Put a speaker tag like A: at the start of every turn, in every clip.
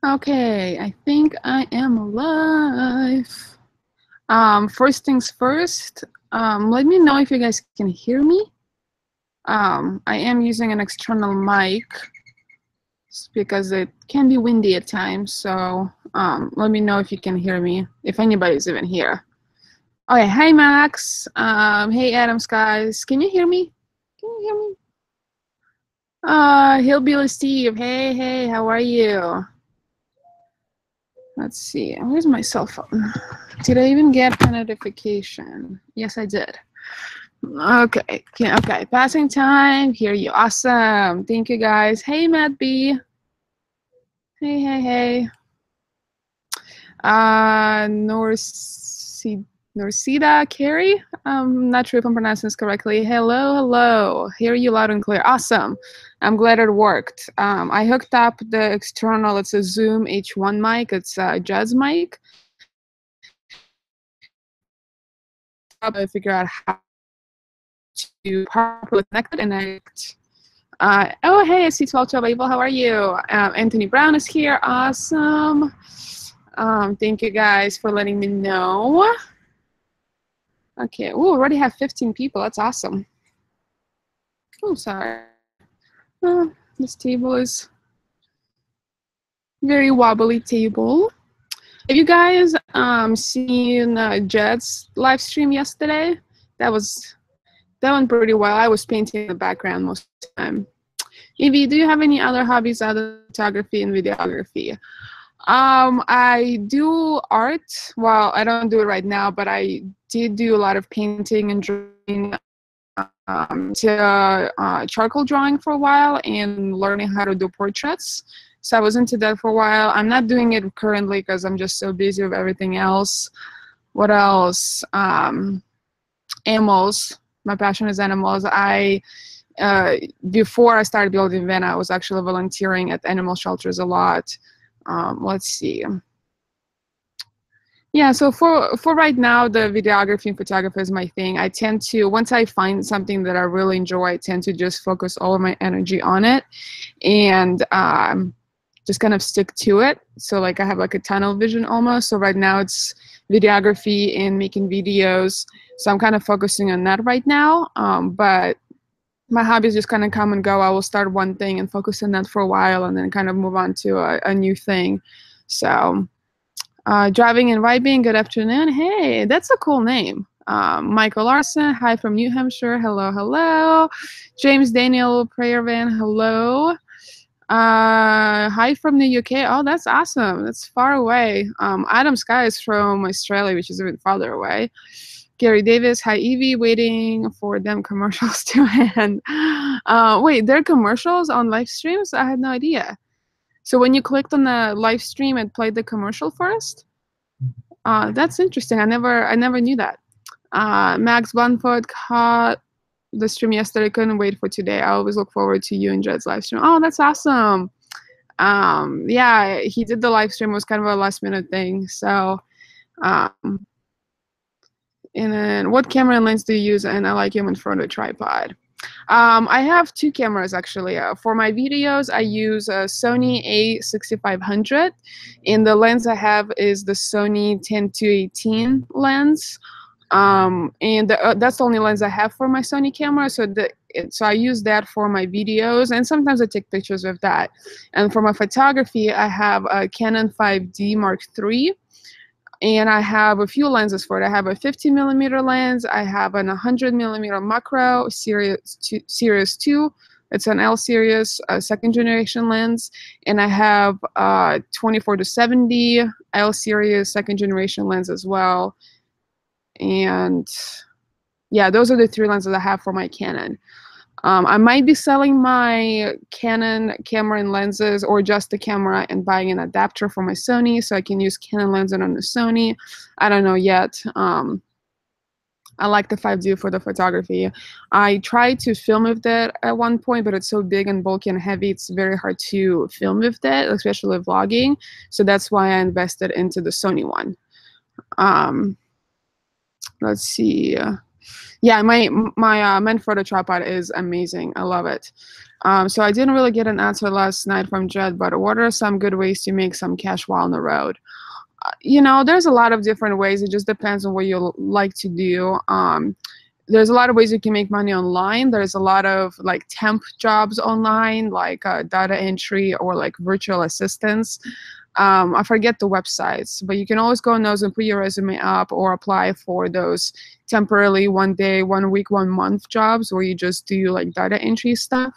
A: Okay, I think I am live. First things first, let me know if you guys can hear me. I am using an external mic because it can be windy at times, so let me know if you can hear me, if anybody's even here. Okay, hi Max. Hey Adams guys, can you hear me? Can you hear me? Hillbilly Steve, hey, how are you? Let's see, where's my cell phone? Did I even get a notification? Yes, I did. Okay, passing time, hear you, awesome. Thank you guys. Hey, Matt B. Hey. Norsida Carey. I'm not sure if I'm pronouncing this correctly. Hello. Hear you loud and clear. Awesome. I'm glad it worked. I hooked up the external, it's a Zoom H1 mic. It's a Jazz mic. I figure out how to properly connect it and oh, hey, I see 1212 Abel. How are you? Anthony Brown is here. Awesome. Thank you guys for letting me know. Okay, we already have 15 people. That's awesome. Oh, sorry. This table is very wobbly table. Have you guys seen Jed's live stream yesterday? That went pretty well. I was painting in the background most of the time. Evie, do you have any other hobbies other than photography and videography? I do art. Well, I don't do it right now, but I did do a lot of painting and drawing, charcoal drawing for a while and learning how to do portraits. So I was into that for a while. I'm not doing it currently because I'm just so busy with everything else. What else? Animals. My passion is animals. Before I started building Van, I was actually volunteering at animal shelters a lot. Let's see. Yeah, so for right now, the videography and photography is my thing. I tend to, once I find something that I really enjoy, I tend to just focus all of my energy on it and just kind of stick to it. So like I have like a tunnel vision almost. So right now it's videography and making videos. So I'm kind of focusing on that right now. But my hobbies just kind of come and go. I will start one thing and focus on that for a while and then kind of move on to a new thing. So driving and vibing, good afternoon. Hey, that's a cool name. Michael Larson, hi from New Hampshire. Hello. James Daniel Prayervan, hello. Hi from the UK. Oh, that's awesome. That's far away. Adam Sky is from Australia, which is even farther away. Gary Davis, hi Evie, waiting for them commercials to end. Wait, there are commercials on live streams? I had no idea. So when you clicked on the live stream, it played the commercial first? That's interesting. I never knew that. Max Blanford caught the stream yesterday. Couldn't wait for today. I always look forward to you and Jed's live stream. Oh, that's awesome. Yeah, he did the live stream. It was kind of a last minute thing. So, and then what camera and lens do you use? And I like him in front of a tripod. I have two cameras actually. For my videos, I use a Sony A6500, and the lens I have is the Sony 10-18 lens. And that's the only lens I have for my Sony camera. So I use that for my videos, and sometimes I take pictures with that. And for my photography, I have a Canon 5D Mark III. And I have a few lenses for it. I have a 50mm lens. I have an 100mm macro series 2. It's an L series, second generation lens. And I have 24-70 L series second generation lens as well. And yeah, those are the 3 lenses I have for my Canon. I might be selling my Canon camera and lenses, or just the camera and buying an adapter for my Sony so I can use Canon lenses on the Sony. I don't know yet. I like the 5D for the photography. I tried to film with that at one point, but it's so big and bulky and heavy, it's very hard to film with that, especially vlogging. So that's why I invested into the Sony one. Let's see. Yeah, my Manfrotto tripod is amazing. I love it. So I didn't really get an answer last night from Jed, but what are some good ways to make some cash while on the road? You know, there's a lot of different ways. It just depends on what you like to do. There's a lot of ways you can make money online. There's a lot of like temp jobs online, like data entry or like virtual assistants. I forget the websites, but you can always go on those and put your resume up or apply for those temporarily 1 day, 1 week, 1 month jobs where you just do like data entry stuff.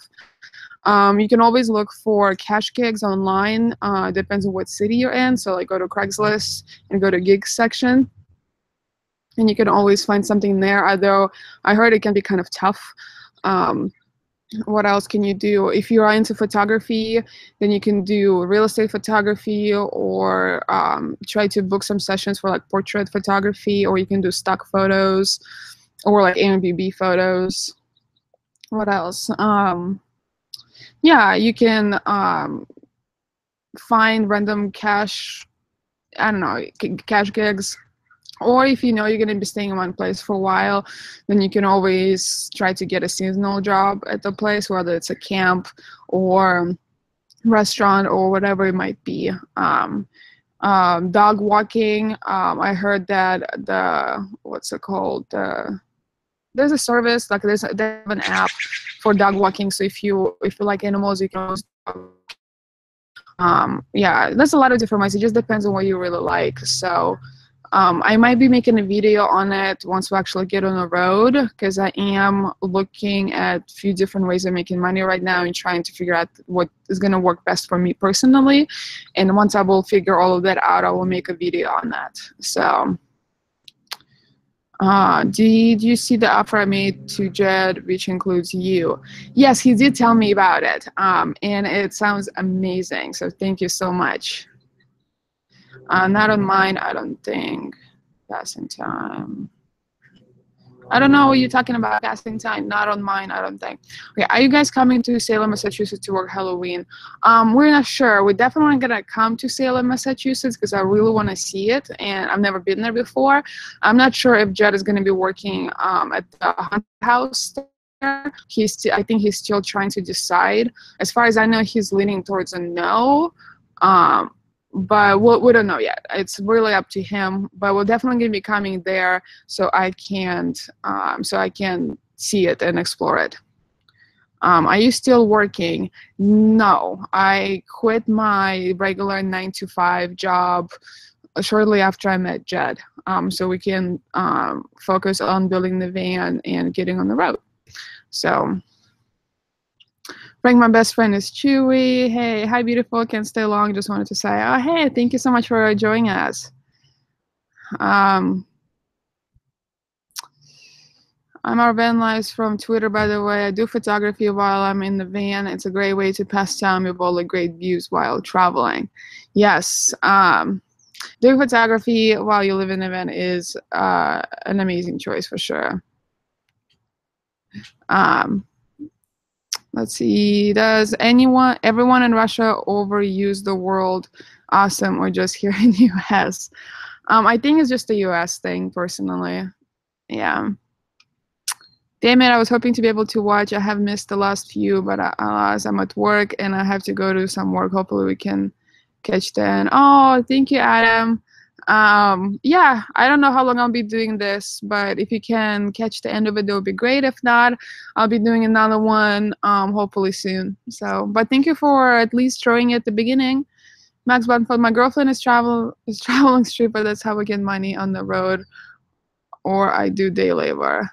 A: You can always look for cash gigs online. Depends on what city you're in. So like go to Craigslist and go to gigs section, and you can always find something there. Although I heard it can be kind of tough. What else can you do? If you are into photography, then you can do real estate photography, or try to book some sessions for like portrait photography, or you can do stock photos or like Airbnb photos. What else? Yeah, you can find random cash, I don't know, cash gigs. Or if you know you're going to be staying in one place for a while, then you can always try to get a seasonal job at the place, whether it's a camp or restaurant or whatever it might be. Dog walking. I heard that what's it called? There's a service, like they have an app for dog walking. So if you like animals, you can always yeah, there's a lot of different ways. It just depends on what you really like. So I might be making a video on it once we actually get on the road, because I am looking at a few different ways of making money right now and trying to figure out what is going to work best for me personally. And once I will figure all of that out, I will make a video on that. So did you see the offer I made to Jed, which includes you? Yes, he did tell me about it, and it sounds amazing. So thank you so much. Not on mine, I don't think. Passing time. I don't know what you're talking about. Passing time, not on mine, I don't think. Okay, are you guys coming to Salem, Massachusetts to work Halloween? We're not sure. We're definitely gonna come to Salem, Massachusetts, because I really want to see it, and I've never been there before. I'm not sure if Jed is gonna be working at the haunted house there. I think he's still trying to decide. As far as I know, he's leaning towards a no. But we don't know yet. It's really up to him. But we're definitely gonna be coming there, so I can see it and explore it. Are you still working? No, I quit my regular 9 to 5 job shortly after I met Jed, so we can focus on building the van and getting on the road. So. Frank, my best friend is Chewy. Hey, hi, beautiful. Can't stay long. Just wanted to say, oh, hey, thank you so much for joining us. I'm our van lives from Twitter, by the way. I do photography while I'm in the van. It's a great way to pass time with all the great views while traveling. Yes, doing photography while you live in the van is an amazing choice for sure. Let's see, does everyone in Russia overuse the word awesome, or just here in the US? I think it's just a US thing, personally. Yeah. Damn it, I was hoping to be able to watch. I have missed the last few, but as I'm at work and I have to go to some work, hopefully we can catch then. Oh, thank you, Adam. Yeah, I don't know how long I'll be doing this, but if you can catch the end of it, that would be great. If not, I'll be doing another one hopefully soon. So, but thank you for at least showing at the beginning. Max Buttonfield, my girlfriend is traveling stripper. That's how we get money on the road, or I do day labor.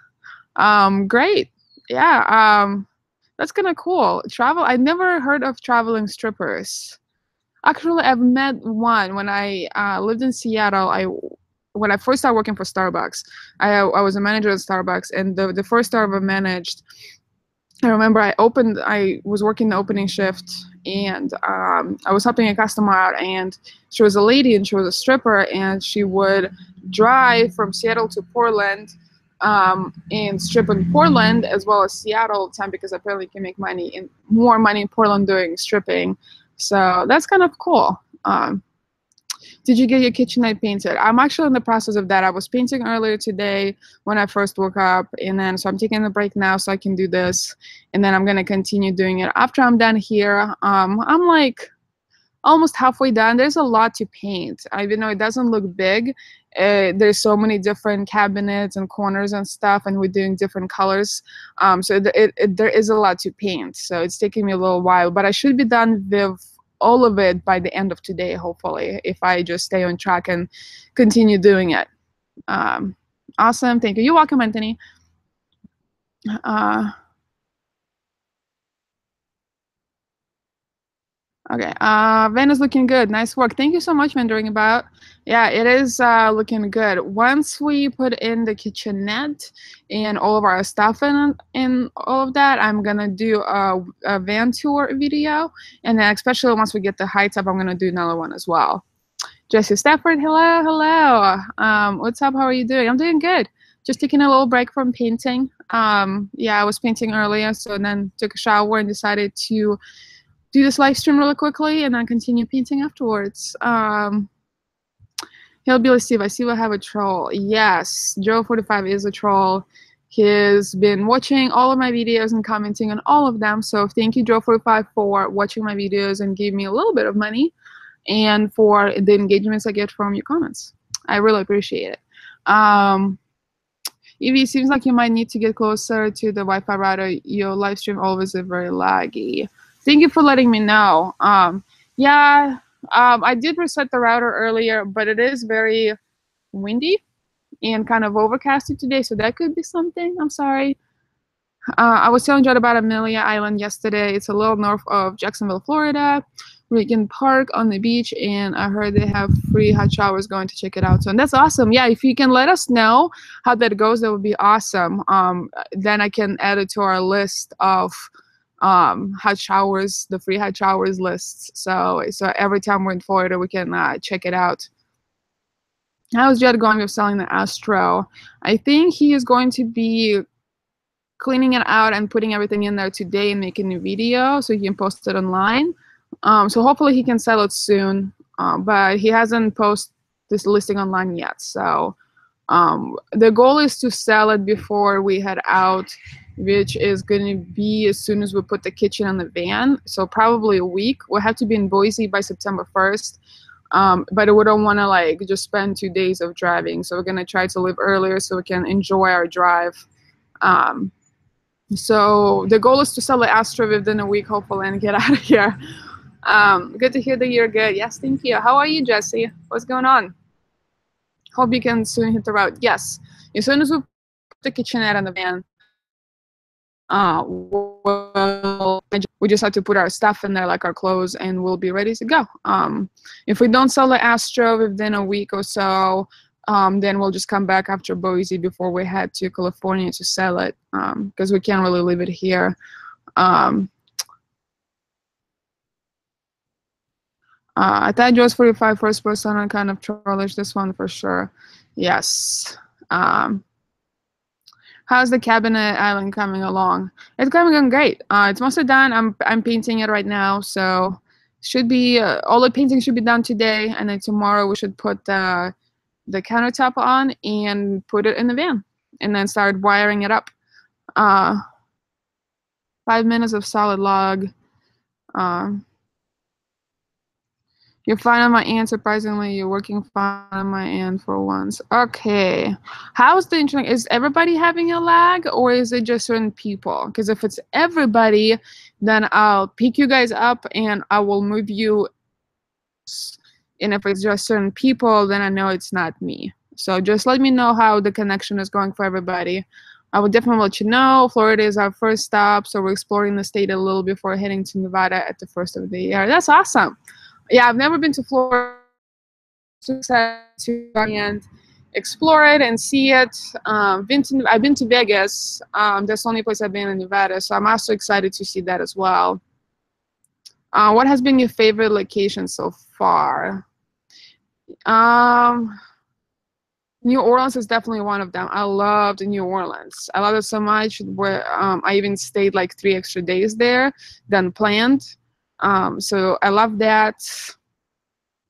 A: Great. Yeah, that's kind of cool. I never heard of traveling strippers. Actually, I've met one when I lived in Seattle. When I first started working for Starbucks, I was a manager at Starbucks, and the first store I ever managed, I remember I was working the opening shift, and I was helping a customer out, and she was a lady, and she was a stripper, and she would drive from Seattle to Portland, and strip in Portland as well as Seattle all the time, because apparently you can make more money in Portland doing stripping. So that's kind of cool. Did you get your kitchenette painted? I'm actually in the process of that. I was painting earlier today when I first woke up, and then so I'm taking a break now so I can do this, and then I'm gonna continue doing it after I'm done here. I'm like almost halfway done. There's a lot to paint. Even though it doesn't look big, there's so many different cabinets and corners and stuff, and we're doing different colors. So there is a lot to paint. So it's taking me a little while, but I should be done with all of it by the end of today, hopefully, if I just stay on track and continue doing it. Awesome. Thank you. You're welcome, Anthony. Okay, Van is looking good. Nice work. Thank you so much, Mentoring About. Yeah, it is looking good. Once we put in the kitchenette and all of our stuff in all of that, I'm gonna do a van tour video, and then especially once we get the heights up, I'm gonna do another one as well. Jesse Stafford, hello, hello. What's up? How are you doing? I'm doing good. Just taking a little break from painting. Yeah, I was painting earlier, so then took a shower and decided to do this live stream really quickly and then continue painting afterwards. Hillbilly Steve, I see we have a troll. Yes, Joe45 is a troll. He's been watching all of my videos and commenting on all of them. So thank you, Joe45, for watching my videos and giving me a little bit of money and for the engagements I get from your comments. I really appreciate it. Evie, seems like you might need to get closer to the Wi-Fi router. Your live stream always is very laggy. Thank you for letting me know. Yeah, I did reset the router earlier, but it is very windy and kind of overcasted today, so that could be something. I'm sorry. I was telling Judd about Amelia Island yesterday. It's a little north of Jacksonville, Florida. We can park on the beach, and I heard they have free hot showers. Going to check it out. So and that's awesome. Yeah, if you can let us know how that goes, that would be awesome. Then I can add it to our list of hot showers, the free hot showers lists. So every time we're in Florida, we can check it out. How's Jed going with selling the Astro? I think he is going to be cleaning it out and putting everything in there today and making a new video so he can post it online. So hopefully he can sell it soon, but he hasn't posted this listing online yet. So the goal is to sell it before we head out, which is going to be as soon as we put the kitchen in the van. So probably a week. We'll have to be in Boise by September 1st. But we don't want to like just spend 2 days of driving. So we're going to try to leave earlier so we can enjoy our drive. So the goal is to sell the Astro within a week, hopefully, and get out of here. Good to hear that you're good. Yes, thank you. How are you, Jesse? What's going on? Hope you can soon hit the road. Yes, as soon as we put the kitchenette in the van, we just have to put our stuff in there, like our clothes, and we'll be ready to go. If we don't sell the Astro within a week or so, then we'll just come back after Boise before we head to California to sell it, because we can't really leave it here. I thought Joe's 45 first person and kind of trollish, this one for sure. Yes. How's the cabinet island coming along? It's coming along great. It's mostly done. I'm painting it right now, so should be all the painting should be done today, and then tomorrow we should put the countertop on and put it in the van, and then start wiring it up. 5 minutes of solid log. You're fine on my end. Surprisingly, you're working fine on my end for once. Okay. How's the internet? Is everybody having a lag, or is it just certain people? Because if it's everybody, then I'll pick you guys up and I will move you. And if it's just certain people, then I know it's not me. So just let me know how the connection is going for everybody. I will definitely let you know. Florida is our first stop, so we're exploring the state a little before heading to Nevada at the first of the year. That's awesome. Yeah, I've never been to Florida. So excited to and explore it and see it. I've been to Vegas. That's the only place I've been in Nevada, so I'm also excited to see that as well. What has been your favorite location so far? New Orleans is definitely one of them. I loved New Orleans. I loved it so much where I even stayed like 3 extra days there than planned. So I love that.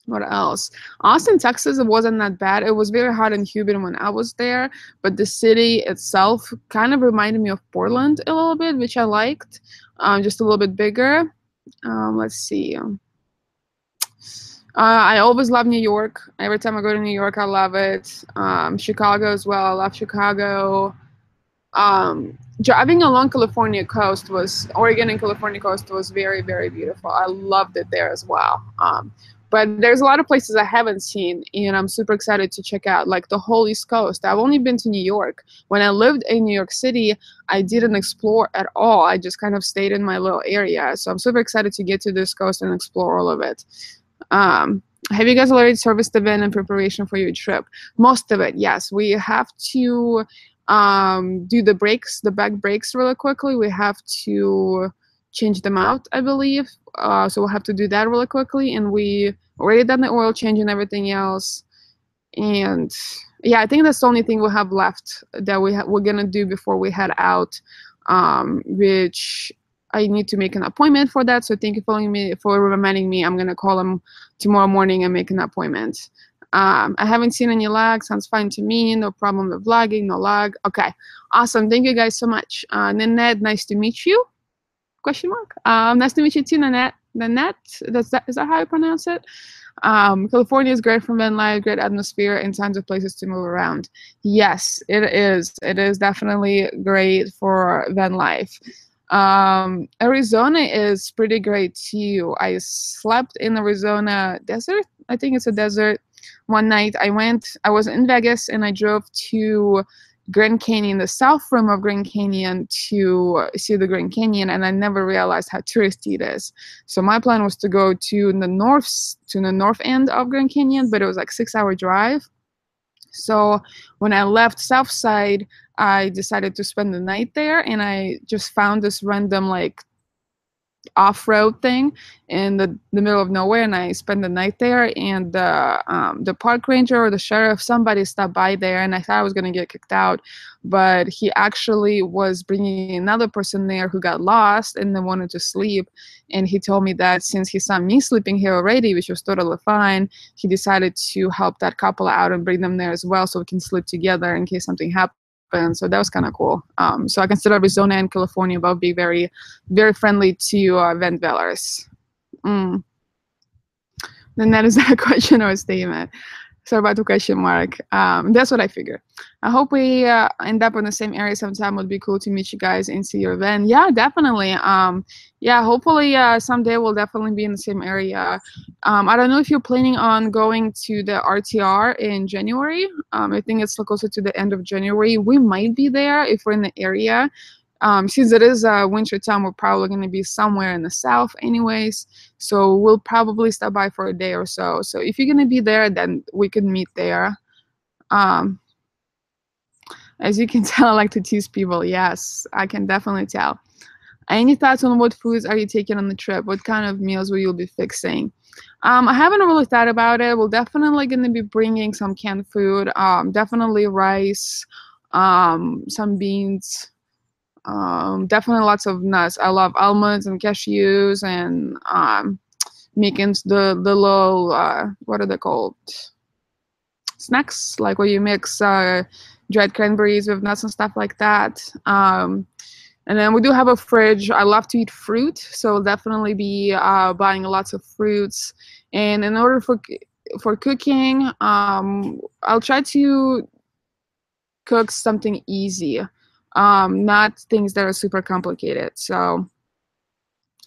A: What else? Austin, Texas, it wasn't that bad. It was very hot and humid when I was there, but the city itself kind of reminded me of Portland a little bit, which I liked. Just a little bit bigger. Let's see. I always love New York. Every time I go to New York, I love it. Chicago as well. I love Chicago. Driving along California coast was Oregon and California coast was very, very beautiful. I loved it there as well. But there's a lot of places I haven't seen, and I'm super excited to check out, like the whole East Coast. I've only been to New York. When I lived in New York City, I didn't explore at all. I just kind of stayed in my little area. So I'm super excited to get to this coast and explore all of it. Have you guys already serviced the van in preparation for your trip? Most of it, yes. We have to do the brakes, the back brakes really quickly. We have to change them out, I believe. So we'll have to do that really quickly. And we already done the oil change and everything else. And yeah, I think that's the only thing we have left that we're gonna do before we head out, which I need to make an appointment for that. So thank you for reminding me. I'm gonna call him tomorrow morning and make an appointment. I haven't seen any lag. Sounds fine to me. No problem with vlogging. No lag. Okay, awesome. Thank you guys so much. Nanette, nice to meet you. Question mark. Nice to meet you too, Nanette. Nanette, is that how you pronounce it? California is great for van life, great atmosphere, and tons of places to move around. Yes, it is. It is definitely great for van life. Arizona is pretty great too. I slept in Arizona desert. I think it's a desert. One night I was in Vegas and I drove to Grand Canyon, the south rim of Grand Canyon, to see the Grand Canyon, and I never realized how touristy it is. So my plan was to go to the north end of Grand Canyon, but it was like 6-hour drive. So when I left south side, I decided to spend the night there, and I just found this random like off-road thing in the middle of nowhere, and I spent the night there. And the park ranger or the sheriff, somebody stopped by there, and I thought I was going to get kicked out, but he actually was bringing another person there who got lost and then wanted to sleep. And he told me that since he saw me sleeping here already, which was totally fine, he decided to help that couple out and bring them there as well so we can sleep together in case something happened. So that was kind of cool. So I consider Arizona and California both being very, very friendly to van dwellers. Then that is a question or a statement. Sorry about the question mark. That's what I figured. I hope we end up in the same area sometime. It would be cool to meet you guys and see your event. Yeah, definitely. Yeah, hopefully someday we'll definitely be in the same area. I don't know if you're planning on going to the RTR in January. I think it's closer to the end of January. We might be there if we're in the area. Since it is winter time, we're probably going to be somewhere in the south anyways. So we'll probably stop by for a day or so. So if you're going to be there, then we can meet there. As you can tell, I like to tease people. Yes, I can definitely tell. Any thoughts on what foods are you taking on the trip? What kind of meals will you be fixing? I haven't really thought about it. We're definitely going to be bringing some canned food. Definitely rice, some beans. Definitely lots of nuts. I love almonds and cashews and making the little what are they called? Snacks, like where you mix dried cranberries with nuts and stuff like that. And then we do have a fridge. I love to eat fruit, so we'll definitely be buying lots of fruits. And in order for cooking, I'll try to cook something easy. Not things that are super complicated. So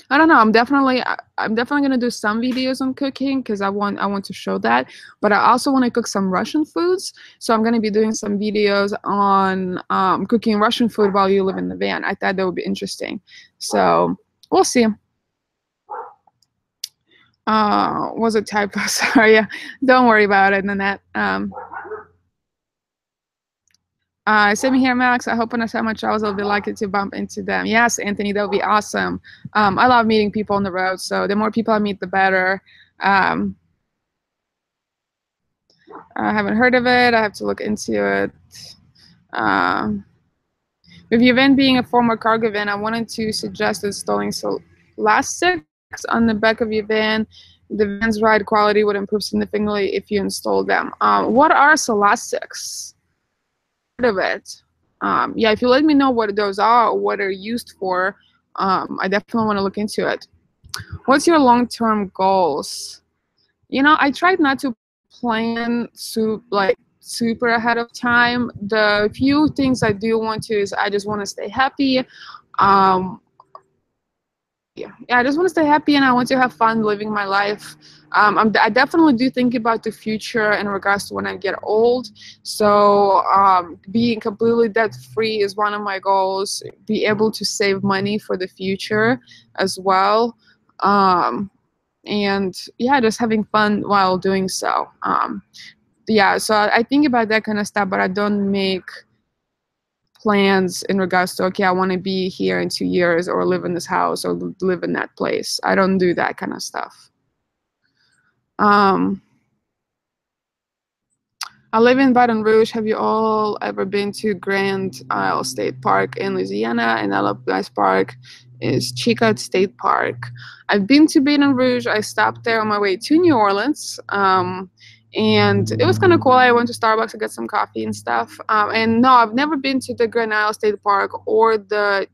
A: I don't know. I'm definitely gonna do some videos on cooking because I want to show that. But I also want to cook some Russian foods. So I'm gonna be doing some videos on cooking Russian food while you live in the van. I thought that would be interesting. So we'll see. Was a typo? Sorry. Don't worry about it, Nanette. Same here, Max. I hope when I send my travels, I'll be lucky to bump into them. Yes, Anthony, that would be awesome. I love meeting people on the road, so the more people I meet, the better. I haven't heard of it. I have to look into it. With your van being a former cargo van, I wanted to suggest installing elastics on the back of your van The van's ride quality would improve significantly if you install them. What are elastics? Part of it. Yeah, if you let me know what those are or what they're used for, I definitely want to look into it. What's your long-term goals? I tried not to plan super ahead of time. The few things I do want to is I just want to stay happy. Um, yeah, I just want to stay happy and I want to have fun living my life. I definitely do think about the future in regards to when I get old. So being completely debt free is one of my goals. Be able to save money for the future as well. And yeah, just having fun while doing so. Yeah, so I think about that kind of stuff, but I don't make plans in regards to, okay, I want to be here in 2 years or live in this house or live in that place. I don't do that kind of stuff. I live in Baton Rouge. Have you all ever been to Grand Isle State Park in Louisiana? And I love Blythe Park is Chica State Park. I've been to Baton Rouge. I stopped there on my way to New Orleans. And it was kind of cool. I went to Starbucks to get some coffee and stuff. And no, I've never been to the Grand Isle State Park or the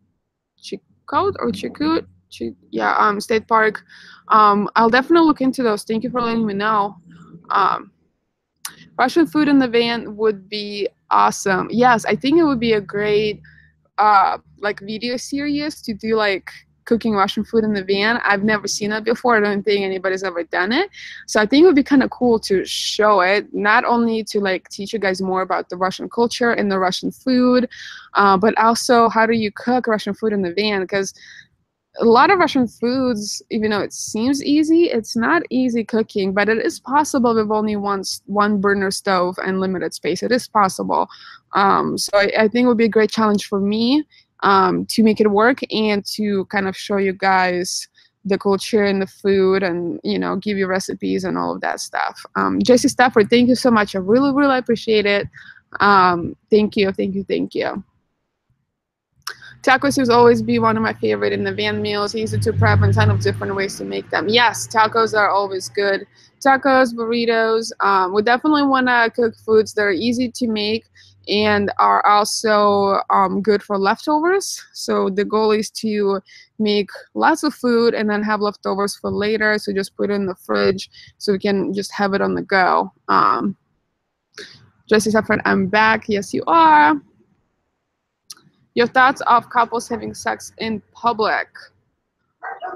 A: Chicot or Chicot, State Park. I'll definitely look into those. Thank you for letting me know. Russian food in the van would be awesome. Yes, I think it would be a great like video series to do like cooking Russian food in the van. I've never seen it before. I don't think anybody's ever done it. So I think it would be kind of cool to show it, not only to like teach you guys more about the Russian culture and the Russian food, but also how do you cook Russian food in the van? Because a lot of Russian foods, even though it seems easy, it's not easy cooking, but it is possible with only one burner stove and limited space. It is possible. So I think it would be a great challenge for me to make it work and to kind of show you guys the culture and the food and, give you recipes and all of that stuff. Jesse Stafford, thank you so much. I really, really appreciate it. Thank you, thank you, thank you. Tacos will always be one of my favorite in the van meals. Easy to prep and a ton of different ways to make them. Yes, tacos are always good. Tacos, burritos. We definitely want to cook foods that are easy to make and are also good for leftovers. So the goal is to make lots of food and then have leftovers for later. So just put it in the fridge so we can just have it on the go. Jesse Saffron, I'm back. Yes, you are. Your thoughts of couples having sex in public?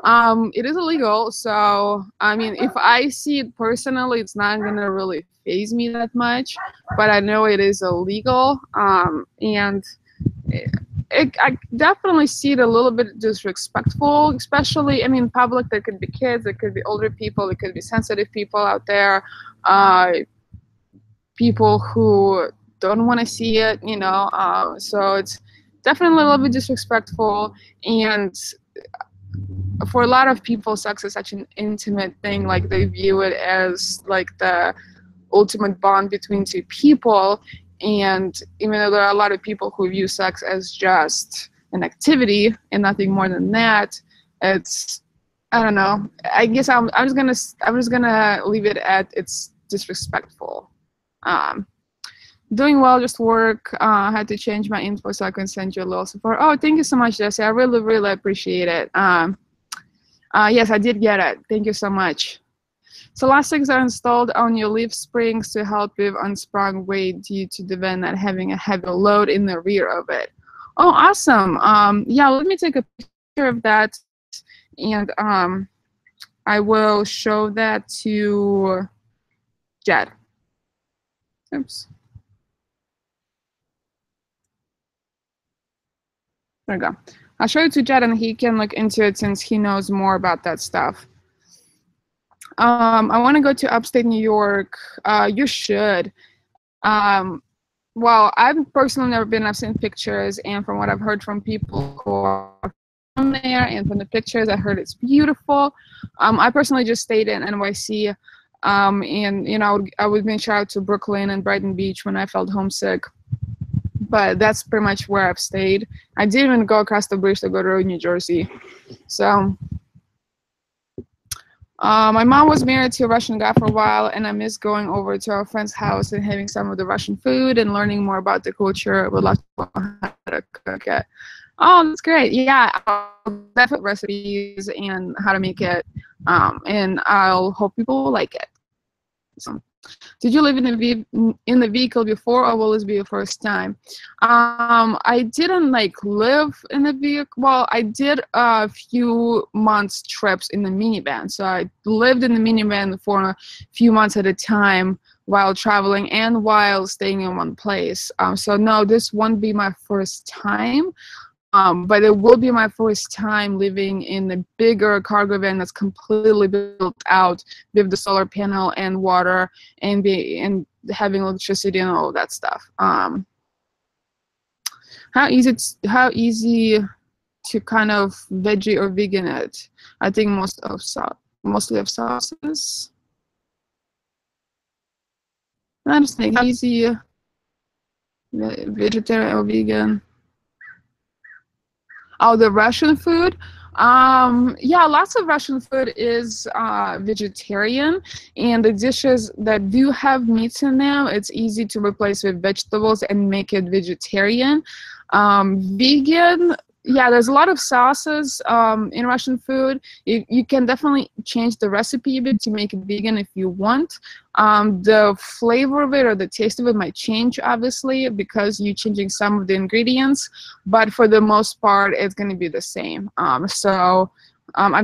A: It is illegal, so I mean, if I see it personally, it's not gonna really faze me that much. But I know it is illegal, and I definitely see it a little bit disrespectful, especially. I mean, public. There could be kids, there could be older people, there could be sensitive people out there, people who don't want to see it, so it's definitely a little bit disrespectful. And for a lot of people, sex is such an intimate thing. Like they view it as like the ultimate bond between two people. And even though there are a lot of people who view sex as just an activity and nothing more than that, it's, I don't know. I guess I'm just gonna leave it at it's disrespectful. Doing well, just work. I had to change my info so I can send you a little support. Oh, thank you so much, Jesse. I really, really appreciate it. Yes, I did get it. Thank you so much. So elastics are installed on your leaf springs to help with unsprung weight due to the van not having a heavy load in the rear of it. Oh, awesome. Yeah, let me take a picture of that, and I will show that to Jed. Oops. There we go. I'll show it to Jed and he can look into it since he knows more about that stuff. I want to go to upstate New York. You should. Well, I've personally never been. I've seen pictures, and from what I've heard from people who are from there and from the pictures, I heard it's beautiful. I personally just stayed in NYC, and I would venture out to Brooklyn and Brighton Beach when I felt homesick. But that's pretty much where I've stayed. I didn't even go across the bridge to go to New Jersey. So, My mom was married to a Russian guy for a while, and I miss going over to our friend's house and having some of the Russian food and learning more about the culture. I would love to learn how to cook it. Oh, that's great. Yeah, I'll definitely recipes and how to make it, and I'll hope people will like it. So, did you live in the vehicle before, or will this be your first time? I didn't like live in the vehicle. Well, I did a few months trips in the minivan. So I lived in the minivan for a few months at a time while traveling and while staying in one place. So no, this won't be my first time. But it will be my first time living in a bigger cargo van that's completely built out with the solar panel and water and having electricity and all of that stuff. How easy to kind of veggie or vegan it? I think mostly of sauces. I just think how easy vegetarian or vegan. Oh, the Russian food. Yeah, lots of Russian food is vegetarian, and the dishes that do have meats in them, it's easy to replace with vegetables and make it vegetarian. Vegan, yeah, there's a lot of sauces in Russian food. You can definitely change the recipe a bit to make it vegan if you want. The flavor of it or the taste of it might change, obviously, because you're changing some of the ingredients, but for the most part, it's going to be the same. I've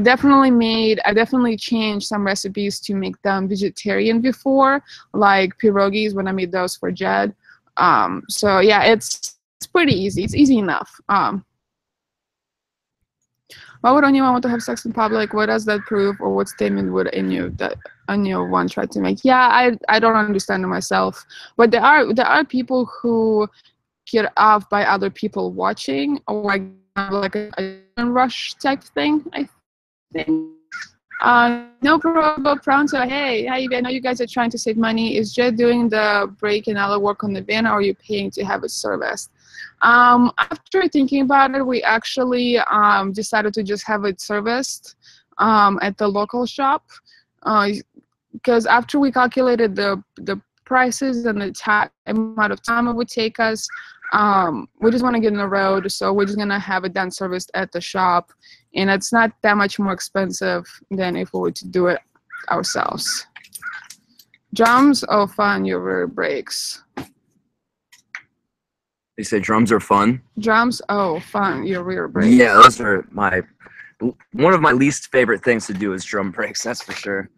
A: definitely changed some recipes to make them vegetarian before, like pierogies when I made those for Jed. So yeah, it's pretty easy. It's easy enough. Why would anyone want to have sex in public? What does that prove, or what statement would anyone try to make? Yeah, I don't understand it myself, but there are people who get off by other people watching, or like a rush type thing. I think. No problem, Pronto. Hey, Evie, I know you guys are trying to save money. Is Jed doing the brake and other work on the van, or are you paying to have it serviced? After thinking about it, we actually decided to just have it serviced at the local shop. Because after we calculated the prices and the amount of time it would take us, we just want to get in the road, so we're just gonna have it done serviced at the shop, and it's not that much more expensive than if we were to do it ourselves. Drums, oh fun, your rear brakes.
B: They say drums are fun.
A: Drums, oh fun, your rear brakes.
B: Yeah, those are one of my least favorite things to do is drum brakes. That's for sure.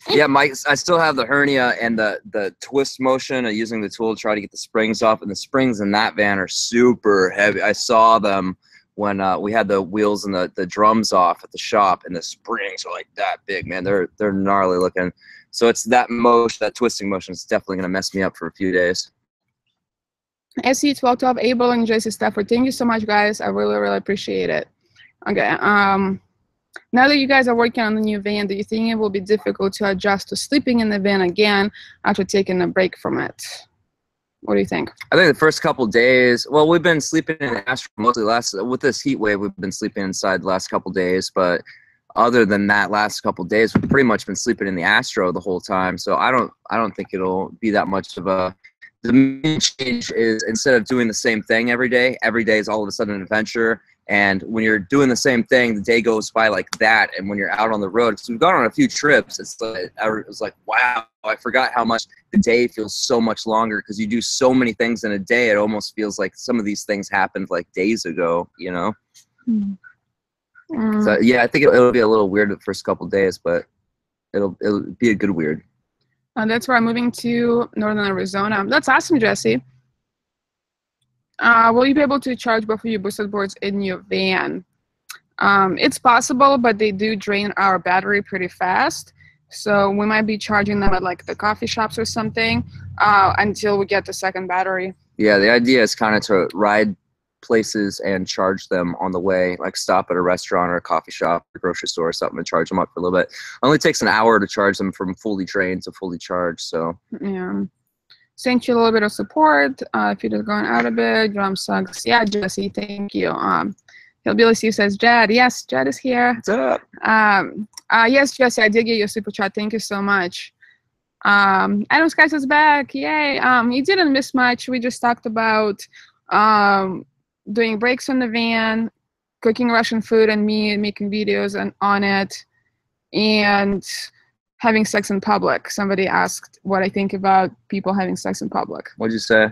B: Yeah, I still have the hernia and the twist motion of using the tool to try to get the springs off, and the springs in that van are super heavy. I saw them when we had the wheels and the drums off at the shop, and the springs are like that big, man. They're gnarly looking. So it's that motion, that twisting motion is definitely gonna mess me up for a few days.
A: SC1212, Abel and Jesse Stafford, thank you so much, guys. I really, really appreciate it. Okay. Now that you guys are working on the new van, do you think it will be difficult to adjust to sleeping in the van again after taking a break from it? What do you think?
B: I think the first couple days, well, we've been sleeping in the Astro mostly with this heat wave, we've been sleeping inside the last couple days, but other than that last couple days, we've pretty much been sleeping in the Astro the whole time. So I don't think it'll be that much of a. The main change is instead of doing the same thing every day is all of a sudden an adventure. And when you're doing the same thing, the day goes by like that. And when you're out on the road, because we've gone on a few trips, it's like, I was like, wow, I forgot how much the day feels so much longer because you do so many things in a day. It almost feels like some of these things happened like days ago, you know? So yeah, I think it'll be a little weird the first couple of days, but it'll be a good weird.
A: That's where I'm moving to Northern Arizona. That's awesome, Jesse. Will you be able to charge both of your boosted boards in your van? It's possible, but they do drain our battery pretty fast. So we might be charging them at like the coffee shops or something until we get the second battery. Yeah,
B: the idea is kind of to ride places and charge them on the way, like stop at a restaurant or a coffee shop or grocery store or something and charge them up for a little bit. It only takes an hour to charge them from fully drained to fully charged. So
A: yeah, sent you a little bit of support. If you're just going out a bit, drum sucks. Yeah, Jesse, thank you. Hillbilly Steve says, Jed. Yes, Jed is here.
B: What's up?
A: Yes, Jesse, I did get your super chat. Thank you so much. Adam Skies is back. Yay. You didn't miss much. We just talked about doing breaks on the van, cooking Russian food and me making videos on it, and having sex in public. Somebody asked what I think about people having sex in public.
B: What'd you say?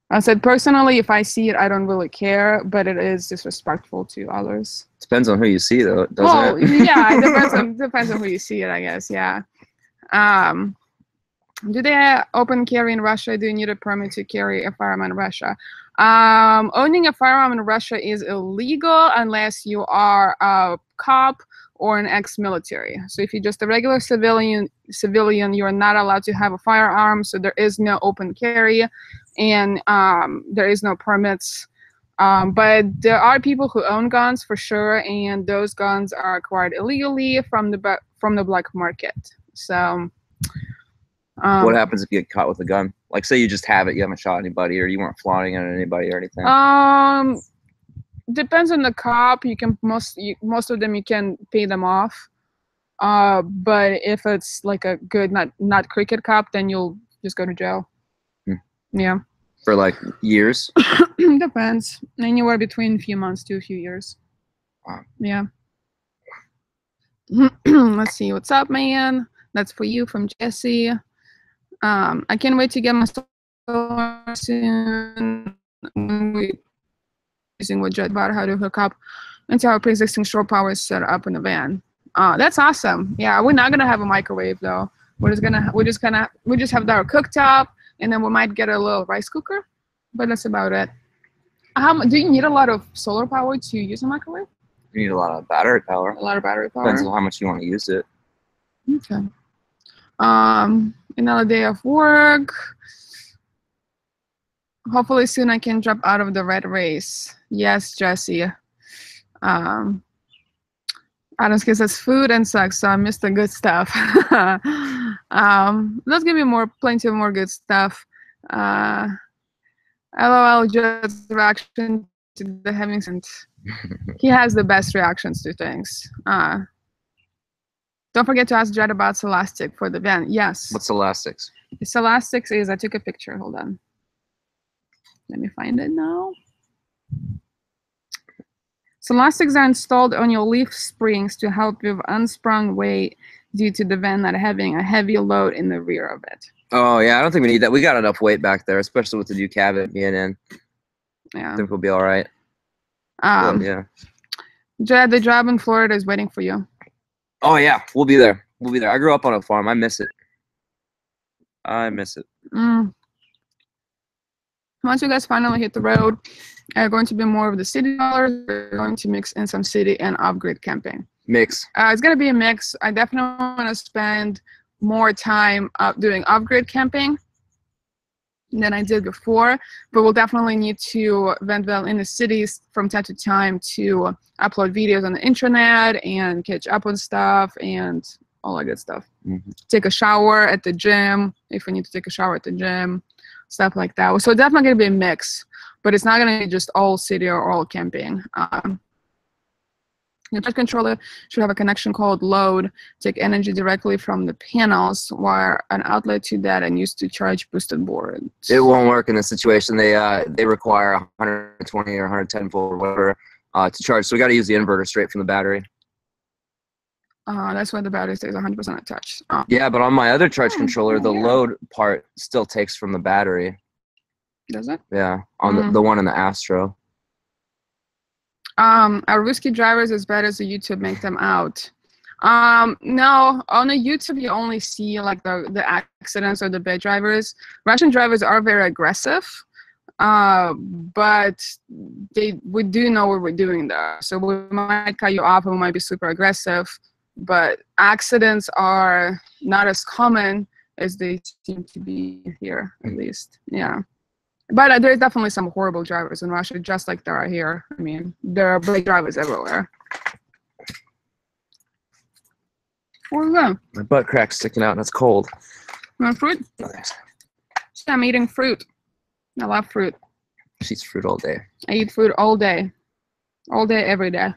A: I said, personally, if I see it, I don't really care, but it is disrespectful to others.
B: Depends on who you see, though, doesn't it?
A: Yeah, it depends on who you see it, I guess, yeah. Do they open carry in Russia? Do you need a permit to carry a firearm in Russia? Owning a firearm in Russia is illegal unless you are a cop or an ex-military. So if you're just a regular civilian, you're not allowed to have a firearm. So there is no open carry, and there is no permits. But there are people who own guns for sure, and those guns are acquired illegally from the black market. So.
B: What happens if you get caught with a gun? Like, say you just have it, you haven't shot anybody, or you weren't flaunting it at anybody or anything.
A: Depends on the cop. You can most of them you can pay them off. But if it's like a good not cricket cop, then you'll just go to jail. Yeah.
B: For like years.
A: Depends. Anywhere between a few months to a few years.
B: Wow.
A: Yeah. Let's see. What's up, man? That's for you from Jesse. I can't wait to get my solar soon. We're using with Jet about how to hook up into our pre-existing shore power set up in the van. That's awesome. Yeah, we're not gonna have a microwave though. We just have our cooktop, and then we might get a little rice cooker, but that's about it. Do you need a lot of solar power to use a microwave?
B: You need a lot of battery power.
A: A lot of battery power.
B: Depends on how much you want to use it.
A: Okay. Another day of work. Hopefully soon I can drop out of the red race. Yes, Jesse. Adam's kid says food and sex, so I missed the good stuff. Let's give you plenty of more good stuff. LOL, just reaction to the having sent. He has the best reactions to things. Don't forget to ask Jed about Scholastic for the van. Yes.
B: What's Scholastics?
A: Scholastics is, I took a picture. Hold on. Let me find it now. Scholastics are installed on your leaf springs to help with unsprung weight due to the van not having a heavy load in the rear of it.
B: Oh, yeah. I don't think we need that. We got enough weight back there, especially with the new cabin being in.
A: Yeah.
B: I think we'll be all right. Yeah.
A: Jed, the job in Florida is waiting for you.
B: Oh, yeah. We'll be there. We'll be there. I grew up on a farm. I miss it. Once you guys finally hit the road, are going to be more of the city dollars. We're going to mix in some city and off-grid camping. Mix.
A: It's going to be a mix. I definitely want to spend more time doing off-grid camping than I did before, but we'll definitely need to vent well in the cities from time to time to upload videos on the internet and catch up on stuff and all that good stuff. Take a shower at the gym if we need to take a shower at the gym, stuff like that. So it's definitely going to be a mix, but it's not going to be just all city or all camping. Your touch controller should have a connection called load, take energy directly from the panels, wire an outlet to that, and use to charge boosted boards.
B: It won't work in this situation. They require 120 or 110 volt or whatever to charge. So we got to use the inverter straight from the battery.
A: That's why the battery stays 100% attached.
B: Yeah, but on my other charge controller, the load part still takes from the battery.
A: Does it?
B: Yeah, on the one in the Astro.
A: Are risky drivers as bad as the YouTube make them out? No, on the YouTube you only see like the accidents or the bad drivers. Russian drivers are very aggressive, but we do know what we're doing there. So we might cut you off and we might be super aggressive, but accidents are not as common as they seem to be here, at least. Yeah. But there's definitely some horrible drivers in Russia, just like there are here. I mean, there are bad drivers everywhere. Where's that?
B: My butt crack's sticking out and it's cold.
A: You want fruit?
B: No, thanks.
A: Yeah, I'm eating fruit. I love fruit.
B: She eats fruit all day.
A: I eat fruit all day. All day, every day.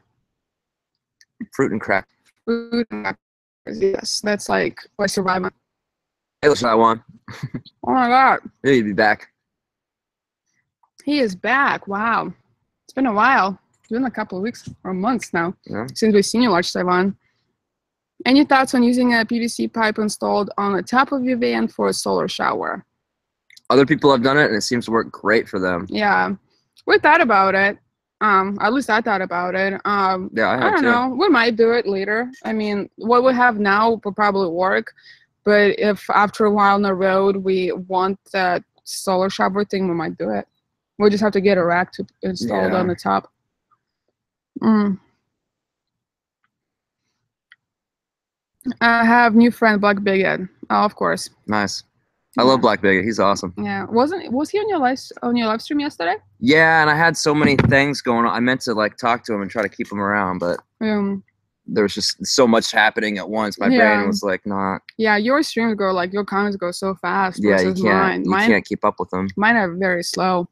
B: Fruit and crack.
A: Food and crackers, yes, that's like my survival.
B: Hey, listen, I won.
A: Oh my god,
B: He'll be back.
A: he is back. Wow, it's been a while. It's been a couple of weeks or months now
B: Yeah.
A: since we've seen you watch Taiwan. Any thoughts on using a PVC pipe installed on the top of your van for a solar shower?
B: Other people have done it, and it seems to work great for them.
A: Yeah, we thought about it. At least I thought about it.
B: Yeah, I
A: I
B: have
A: don't
B: too.
A: know. We might do it later. I mean, what we have now will probably work, but if after a while on the road we want that solar shower thing, we might do it. We'll just have to get a rack to install it on the top. I have new friend Black Bigot. Oh, of course.
B: Nice. I love Black Bigot. He's awesome.
A: Yeah. Was he on your live stream yesterday?
B: Yeah, and I had so many things going on. I meant to like talk to him and try to keep him around, but there was just so much happening at once. My brain was like not.
A: Yeah, your streams go like your comments go so fast.
B: Yeah, you can't. You can't keep up with them.
A: Mine are very slow.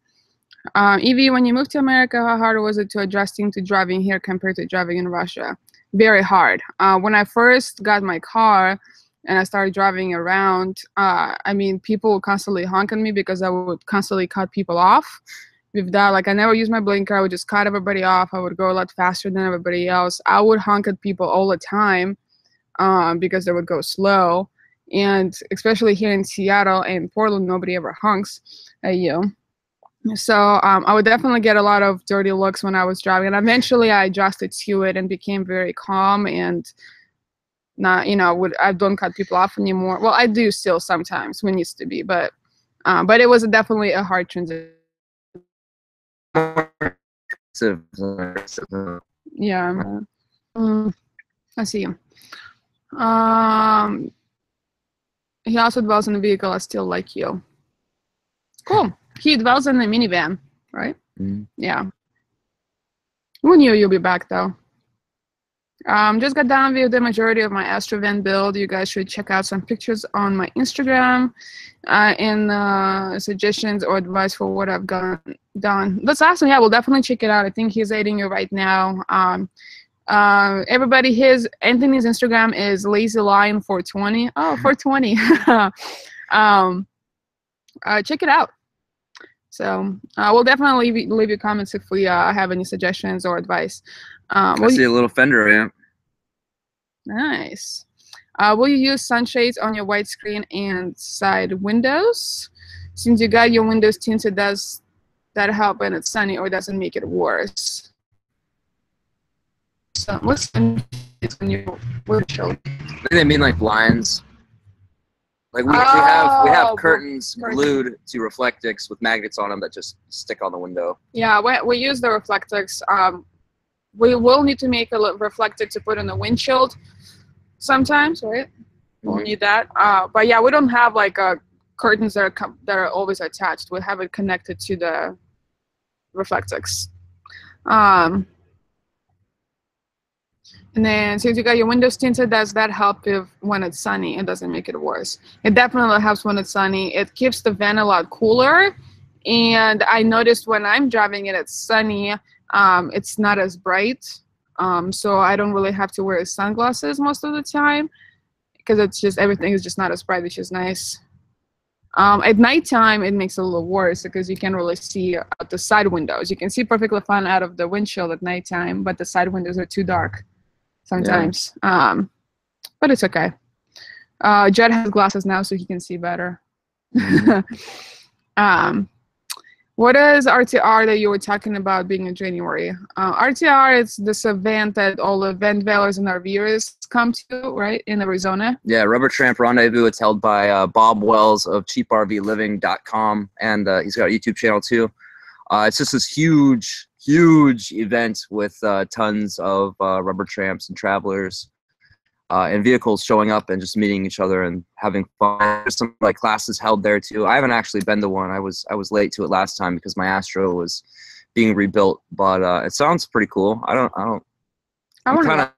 A: Evie, when you moved to America, how hard was it to adjusting to driving here compared to driving in Russia? Very hard. When I first got my car and I started driving around, I mean, people would constantly honk at me because I would constantly cut people off. With that, like I never used my blinker. I would just cut everybody off. I would go a lot faster than everybody else. I would honk at people all the time because they would go slow. And especially here in Seattle and Portland, nobody ever honks at you. So I would definitely get a lot of dirty looks when I was driving. And eventually I adjusted to it and became very calm and not, I don't cut people off anymore. Well, I do still sometimes when it needs to be, but it was definitely a hard transition. Yeah. I see. He also dwells in a vehicle I still like you. Cool. He dwells in the minivan, right? Yeah. We knew you'll be back though. Just got done with the majority of my Astro van build. You guys should check out some pictures on my Instagram and suggestions or advice for what I've done. That's awesome. Yeah, we'll definitely check it out. I think he's aiding you right now. Everybody, Anthony's Instagram is LazyLion420. Oh, 420. Check it out. So we'll definitely leave you comments if we have any suggestions or advice.
B: I see a little fender amp.
A: Nice. Will you use sunshades on your widescreen and side windows? Since you got your windows tinted, does that help when it's sunny or does it make it worse? So what's sunshades on your windshield?
B: They mean like blinds. Like we have curtains glued to Reflectix with magnets on them that just stick on the window.
A: Yeah, we use the Reflectix. We will need to make a Reflectix to put in the windshield sometimes, right? We'll need that. But yeah, we don't have like curtains that are always attached. We have it connected to the Reflectix. And then since you got your windows tinted, does that help if when it's sunny? It doesn't make it worse. It definitely helps when it's sunny. It keeps the van a lot cooler. And I noticed when I'm driving and it's sunny, it's not as bright. So I don't really have to wear sunglasses most of the time because it's just everything is just not as bright, which is nice. At nighttime, it makes it a little worse because you can't really see out the side windows. You can see perfectly fine out of the windshield at nighttime, but the side windows are too dark sometimes. Yeah. But it's okay. Jed has glasses now, so he can see better. What is RTR that you were talking about being in January? RTR is this event that all the van dwellers and RVers come to, right, in Arizona?
B: Yeah, Rubber Tramp Rendezvous. It's held by Bob Wells of cheaprvliving.com, and he's got a YouTube channel too. It's just this huge event with tons of rubber tramps and travelers and vehicles showing up and just meeting each other and having fun. There's some like classes held there too. I haven't actually been to one. I was late to it last time because my Astro was being rebuilt, but it sounds pretty cool. I'm kind of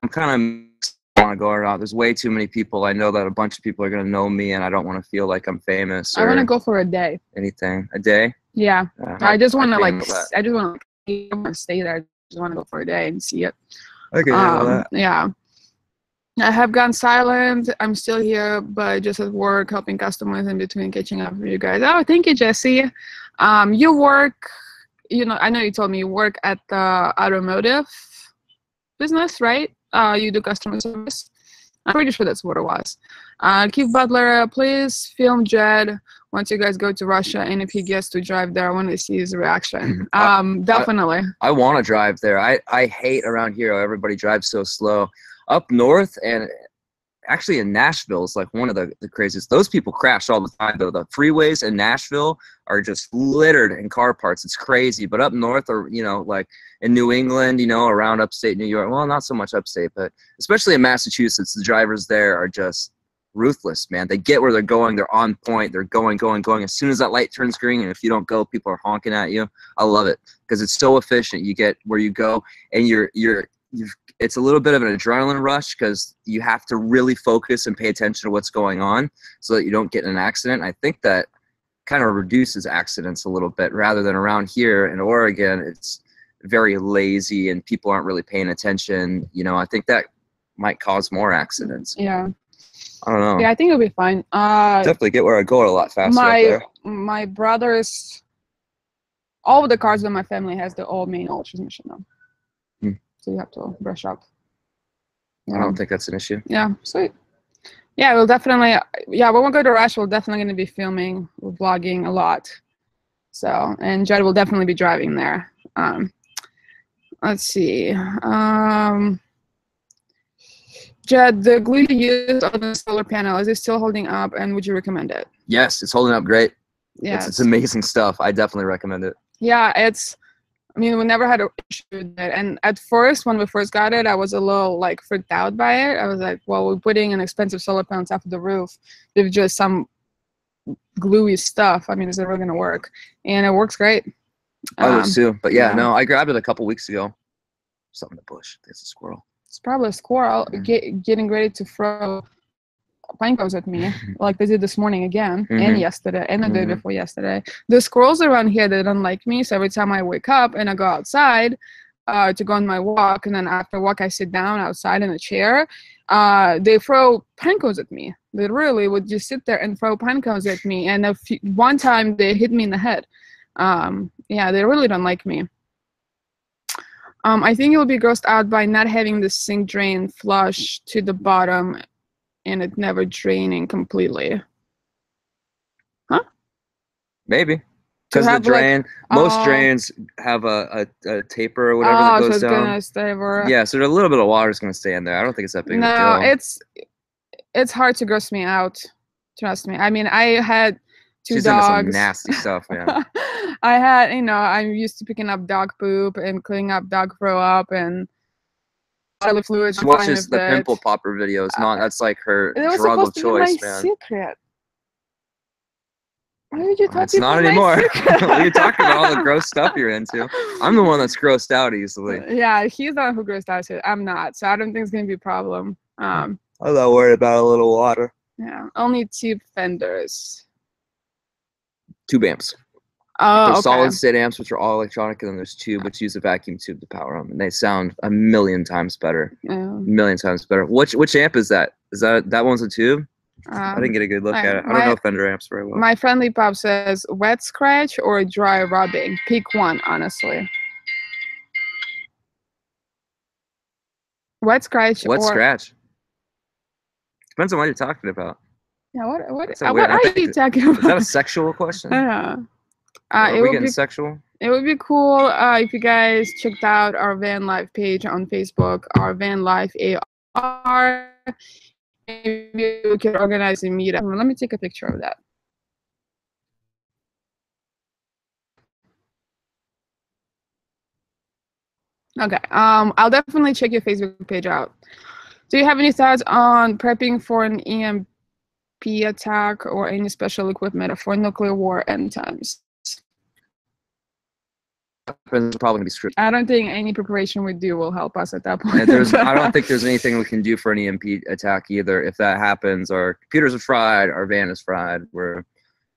B: want to go around. There's way too many people. I know that a bunch of people are going to know me and I don't want to feel like I'm famous.
A: I want to go for a day.
B: Anything. A day?
A: Yeah. I just want to stay there. just want to go for a day and see it.
B: I can handle that.
A: Yeah. I have gone silent. I'm still here, but just at work, helping customers in between, catching up with you guys. Oh, thank you, Jesse. You work, I know you told me you work at the automotive business, right? You do customer service. I'm pretty sure that's what it was. Keith Butler, please film Jed once you guys go to Russia, and if he gets to drive there, I want to see his reaction. Definitely.
B: I want to drive there. I hate around here how everybody drives so slow. Up north and actually in Nashville is like one of the craziest. Those people crash all the time, though. The freeways in Nashville are just littered in car parts. It's crazy. But up north, or like in New England, around upstate New York. Well, not so much upstate, but especially in Massachusetts, the drivers there are just ruthless, man. They get where they're going. They're on point. They're going. As soon as that light turns green, and if you don't go, people are honking at you. I love it because it's so efficient. You get where you go, and it's a little bit of an adrenaline rush because you have to really focus and pay attention to what's going on so that you don't get in an accident. I think that kind of reduces accidents a little bit, rather than around here in Oregon, it's very lazy and people aren't really paying attention. I think that might cause more accidents.
A: Yeah.
B: I don't know.
A: Yeah, I think it'll be fine.
B: Definitely get where I go a lot faster up there.
A: My brothers, all of the cars that my family has, they're all manual transmission now. So you have to brush up.
B: I don't think that's an issue.
A: Yeah, sweet. Yeah, we'll definitely. Yeah, when we go to Russia, we're definitely going to be filming, we're vlogging a lot. So, and Jed will definitely be driving there. Let's see. Jed, the glue you used on the solar panel, is it still holding up, and would you recommend it?
B: Yes, it's holding up great.
A: Yeah,
B: it's amazing stuff. I definitely recommend it.
A: Yeah, we never had an issue with it. And at first, when we first got it, I was a little freaked out by it. I was like, well, we're putting an expensive solar panel on top of the roof with just some gluey stuff. Is it really going to work? And it works great.
B: I was too. But yeah, no, I grabbed it a couple weeks ago. Something in the bush. There's a squirrel.
A: It's probably a squirrel getting ready to throw pine cones at me, like they did this morning again, and yesterday, and the day before yesterday. The squirrels around here, they don't like me, so every time I wake up and I go outside to go on my walk, and then after a walk I sit down outside in a chair, they throw pine cones at me. They really would just sit there and throw pine cones at me, and one time they hit me in the head. Yeah, they really don't like me. I think you'll be grossed out by not having the sink drain flush to the bottom and it never draining completely. Huh?
B: Maybe. Because the drain, most drains have a taper or whatever that goes down.
A: Gonna stay over.
B: Yeah, so a little bit of water is going to stay in there. I don't think it's that big of a deal.
A: No, it's hard to gross me out. Trust me. I had two dogs.
B: Into some nasty stuff, man.
A: I'm used to picking up dog poop and cleaning up dog throw up and bodily fluids.
B: She watches the pimple popper videos. That's like her drug of choice, man.
A: Secret. Why did you tell
B: It's not anymore. You're talking about all the gross stuff you're into. I'm the one that's grossed out easily.
A: Yeah, he's the one who grossed out. I'm not, so I don't think it's gonna be a problem.
B: I'm not worried about a little water.
A: Yeah, only tube fenders.
B: Tube amps.
A: Oh,
B: there's
A: okay.
B: solid state amps, which are all electronic, and then there's tube, which use a vacuum tube to power them, and they sound a million times better. A million times better. Which amp is that? Is that one's a tube? I didn't get a good look at it. I don't know Fender amps very well.
A: My friendly pop says wet scratch or dry rubbing. Pick one, honestly. Wet scratch.
B: Wet scratch. Depends on what you're talking about.
A: Yeah. What are you talking about?
B: Is that a sexual question?
A: Yeah.
B: Are we getting sexual?
A: It would be cool if you guys checked out our Van Life page on Facebook, our Van Life AR. Maybe we could organize a meetup. Let me take a picture of that. Okay. I'll definitely check your Facebook page out. Do you have any thoughts on prepping for an EMP attack or any special equipment for nuclear war end times?
B: Probably gonna be screwed.
A: I don't think any preparation we do will help us at that point.
B: I don't think there's anything we can do for an EMP attack either. If that happens, our computers are fried, our van is fried. We're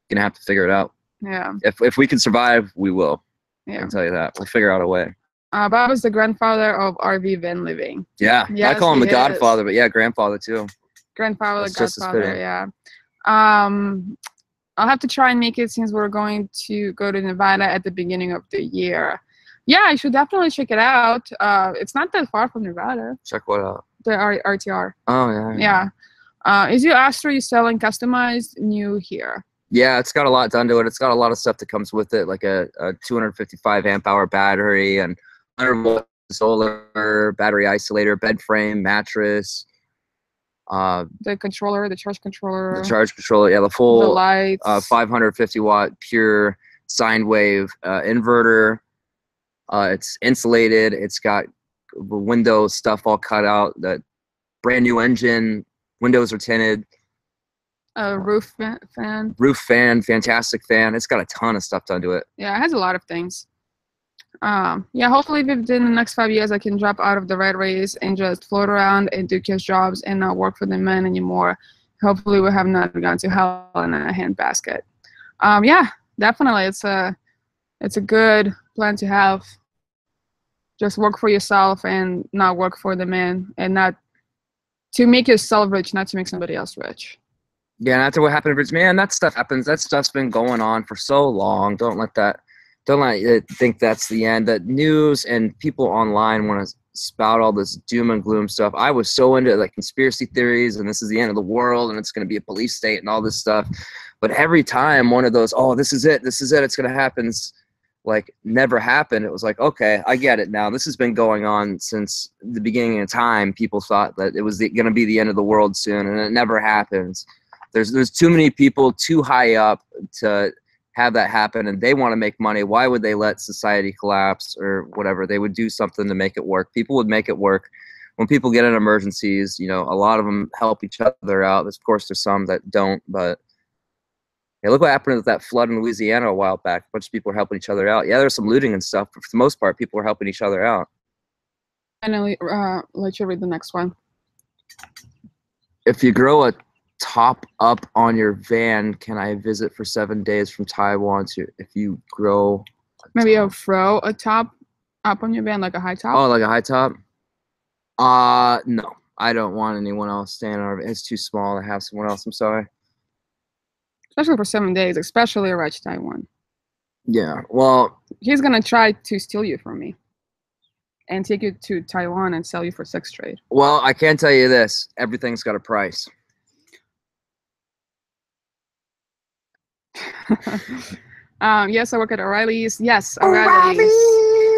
B: gonna have to figure it out.
A: Yeah.
B: If we can survive, we will.
A: Yeah.
B: I can tell you that. We'll figure out a way.
A: Bob is the grandfather of RV van living.
B: Yeah, I
A: Yes,
B: call him
A: he
B: the
A: is.
B: Godfather, but yeah, grandfather too.
A: Grandfather,
B: That's just as
A: godfather,
B: fitting.
A: yeah. I'll have to try and make it since we're going to go to Nevada at the beginning of the year. Yeah, I should definitely check it out. It's not that far from Nevada.
B: Check what out?
A: The RTR.
B: Oh yeah.
A: Yeah. Is your Astro you selling customized new here?
B: Yeah, it's got a lot done to it. It's got a lot of stuff that comes with it, like a 255 amp hour battery and 100 volt solar, battery isolator, bed frame, mattress,
A: The controller, the charge controller,
B: the charge controller, yeah, the
A: the
B: full
A: lights.
B: 550 watt pure sine wave inverter. It's insulated. It's got window stuff all cut out. That brand new engine. Windows are tinted.
A: Roof fan.
B: Roof fan, fantastic fan. It's got a ton of stuff done to it.
A: Yeah, it has a lot of things. Yeah, hopefully within the next 5 years I can drop out of the rat race and just float around and do kiss jobs and not work for the men anymore. Hopefully we have not gone to hell in a handbasket. Yeah, definitely. It's a good plan to have. Just work for yourself and not work for the man, and not to make yourself rich, not to make somebody else rich.
B: Yeah, and after what happened to Rich, man, that stuff happens. That stuff's been going on for so long. Don't let it think that's the end. That news and people online want to spout all this doom and gloom stuff. I was so into like conspiracy theories and this is the end of the world and it's going to be a police state and all this stuff. But every time one of those, oh, this is it, it's going to happen, like never happened. It was like, okay, I get it now. This has been going on since the beginning of time. People thought that it was going to be the end of the world soon, and it never happens. There's too many people too high up to have that happen, and they want to make money. Why would they let society collapse or whatever? They would do something to make it work. People would make it work. When people get in emergencies, you know, a lot of them help each other out. Of course, there's some that don't, but hey, look what happened with that flood in Louisiana a while back. A bunch of people were helping each other out. Yeah, there's some looting and stuff, but for the most part, people were helping each other out.
A: Finally, let you read the next one.
B: If you grow a top up on your van, can I visit for 7 days from Taiwan to if you grow
A: maybe a throw a top up on your van, like a high top?
B: Oh, like a high top? No. I don't want anyone else staying on our van. It's too small to have someone else. I'm sorry.
A: Especially for 7 days, especially a Rich Taiwan.
B: Yeah, well,
A: he's gonna try to steal you from me and take you to Taiwan and sell you for sex trade.
B: Well, I can tell you this: everything's got a price.
A: Yes, I work at O'Reilly's. Yes, O'Reilly's.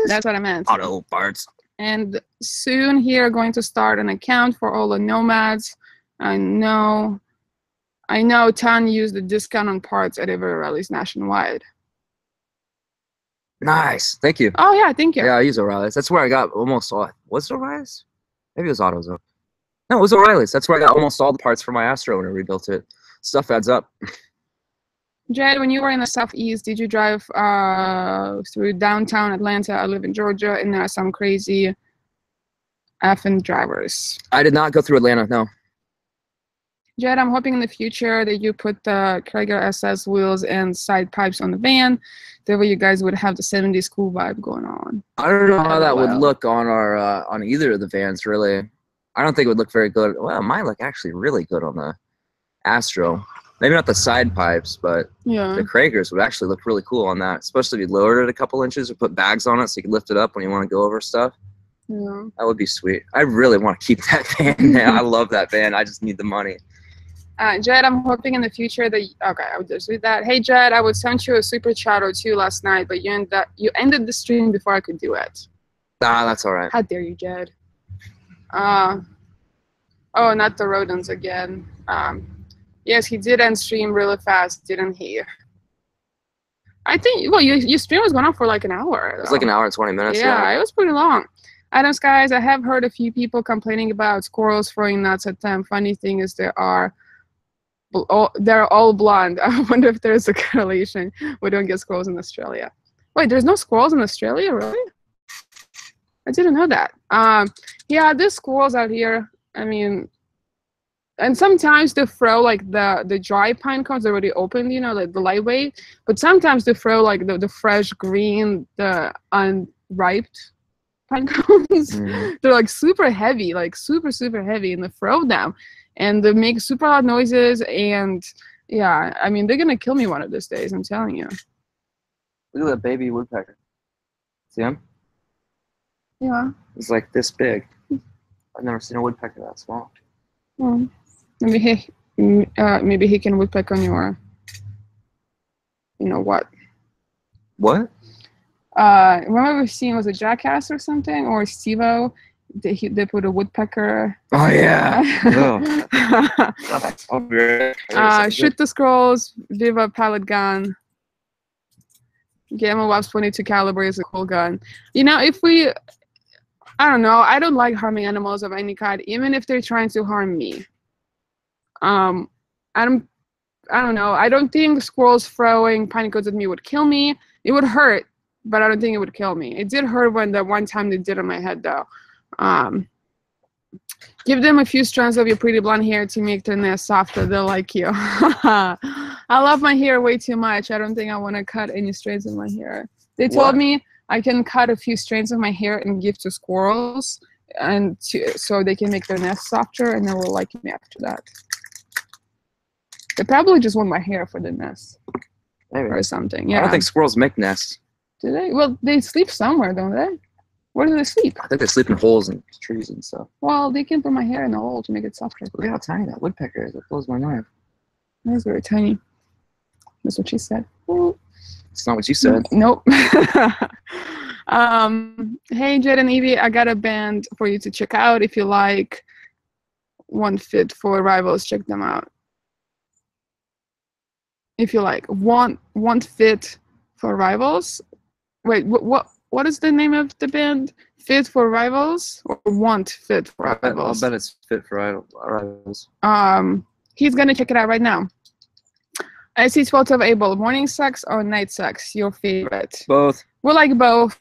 A: That's what I meant.
B: Auto parts.
A: And soon here, going to start an account for all the nomads. I know Tan used the discount on parts at every O'Reilly's nationwide.
B: Nice. Thank you.
A: Oh, yeah, thank you.
B: Yeah, I use O'Reilly's. That's where I got almost all. Was it O'Reilly's? Maybe it was AutoZone. No, it was O'Reilly's. That's where I got almost all the parts for my Astro when I rebuilt it. Stuff adds up.
A: Jed, when you were in the Southeast, did you drive through downtown Atlanta? I live in Georgia, and there are some crazy effing drivers.
B: I did not go through Atlanta, no.
A: Jed, I'm hoping in the future that you put the Krager SS wheels and side pipes on the van. That way you guys would have the 70s cool vibe going on.
B: I don't know how that would look on our on either of the vans, really. I don't think it would look very good. Well, it might look actually really good on the Astro. Maybe not the side pipes, but
A: yeah,
B: the Kragers would actually look really cool on that, especially if you lowered it a couple inches or put bags on it so you can lift it up when you want to go over stuff.
A: Yeah.
B: That would be sweet. I really want to keep that van now. I love that van. I just need the money.
A: Jed, I'm hoping in the future that okay, I would just read that. Hey Jed, I would send you a super chat or two last night, but you ended the stream before I could do it.
B: Nah, that's all right.
A: How dare you, Jed? Oh, not the rodents again. Yes, he did end stream really fast, didn't he? I think, well, your stream was going on for like an hour.
B: It was like an hour and 20 minutes.
A: Yeah, it was pretty long. Adams, guys, I have heard a few people complaining about squirrels throwing nuts at them. Funny thing is they're all blonde. I wonder if there's a correlation. We don't get squirrels in Australia. Wait, there's no squirrels in Australia, really? I didn't know that. Yeah, there's squirrels out here. I mean, and sometimes they throw like the dry pine cones already opened, you know, like the lightweight. But sometimes they throw like the fresh green, the unripe pine cones.
B: Mhm.
A: They're like super heavy, like super heavy, and they throw them, and they make super loud noises. And yeah, I mean, they're gonna kill me one of these days. I'm telling you.
B: Look at that baby woodpecker. See him?
A: Yeah.
B: It's like this big. I've never seen a woodpecker that small.
A: Well, maybe he can woodpeck on your, you know what?
B: What?
A: Remember we seen, was it Jackass or something, or Steve-O? They put a woodpecker.
B: Oh yeah. Oh, that's so weird.
A: Shoot the scrolls. Viva pellet gun. Gamma Labs 22 caliber is a cool gun. You know, if we, I don't know. I don't like harming animals of any kind, even if they're trying to harm me. I don't know. I don't think squirrels throwing pine cones at me would kill me. It would hurt, but I don't think it would kill me. It did hurt when the one time they did on my head, though. Give them a few strands of your pretty blonde hair to make their nest softer. They'll like you. I love my hair way too much. I don't think I want to cut any strands of my hair. They told me I can cut a few strands of my hair and give to squirrels, and so they can make their nest softer, and they will like me after that. They probably just want my hair for the nest. Maybe. Or something. Yeah.
B: I don't think squirrels make nests.
A: Do they? Well, they sleep somewhere, don't they? Where do they sleep?
B: I think they sleep in holes and trees and stuff.
A: Well, they can put my hair in the hole to make it softer.
B: Look how tiny that woodpecker is. It blows my mind.
A: That is very tiny. That's what she said.
B: It's not what you said.
A: Nope. Hey, Jed and Evie, I got a band for you to check out. If you like One Fit for Rivals, check them out. If you like Want Fit for Rivals. Wait, what is the name of the band? Fit for Rivals or Want Fit for Rivals?
B: I'll bet it's Fit for Rivals.
A: He's gonna check it out right now. I see 12 of Able. Morning sex or night sex? Your favorite?
B: Both.
A: We like both.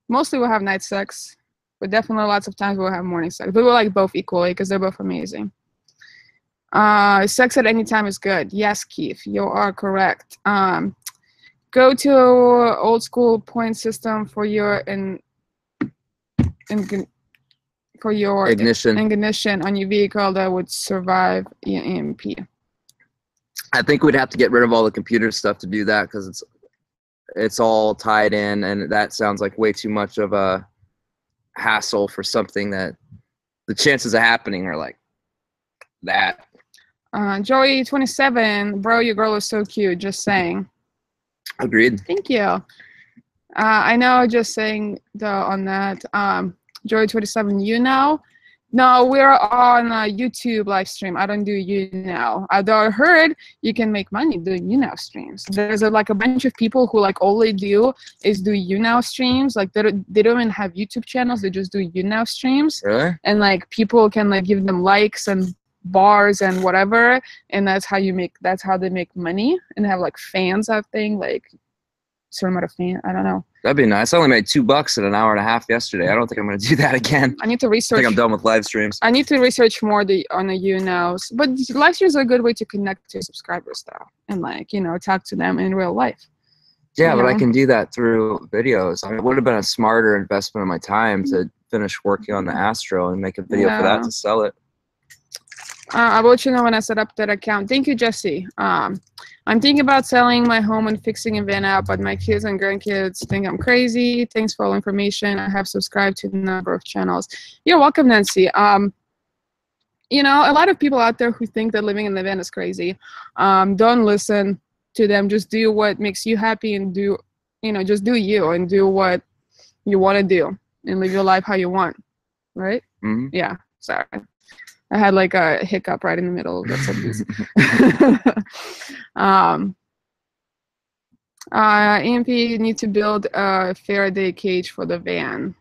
A: Mostly we'll have night sex, but definitely lots of times we'll have morning sex. But we like both equally because they're both amazing. Sex at any time is good. Yes, Keith, you are correct. Go to old school point system for your ignition on your vehicle that would survive EMP.
B: I think we'd have to get rid of all the computer stuff to do that because it's all tied in, and that sounds like way too much of a hassle for something that the chances of happening are like that.
A: Joey 27, bro, your girl is so cute. Just saying.
B: Agreed.
A: Thank you. I know. Just saying though on that. Joey 27, you know. No, we're on a YouTube live stream. I don't do YouNow. Although I heard you can make money doing YouNow streams. There's like a bunch of people who like all they do is do YouNow streams. Like they don't even have YouTube channels. They just do YouNow streams.
B: Really?
A: And like people can like give them likes and bars and whatever, and that's how they make money, and have like fans, I think, like certain amount of fan. I don't know.
B: That'd be nice. I only made $2 in an hour and a half yesterday. I don't think I'm going to do that again.
A: I need to research.
B: I think I'm done with live streams.
A: I need to research more on the YouNows. But live streams are a good way to connect to subscribers, though, and like talk to them in real life.
B: Yeah, but I can do that through videos. I mean, it would have been a smarter investment of my time to finish working on the Astro and make a video for that to sell it.
A: I'll let you know when I set up that account. Thank you, Jesse. I'm thinking about selling my home and fixing a van out, but my kids and grandkids think I'm crazy. Thanks for all information. I have subscribed to a number of channels. You're welcome, Nancy. A lot of people out there who think that living in the van is crazy. Don't listen to them. Just do what makes you happy, and just do you and do what you want to do and live your life how you want. Right?
B: Mm-hmm.
A: Yeah. Sorry. I had like a hiccup right in the middle of that sentence. EMP need to build a Faraday cage for the van.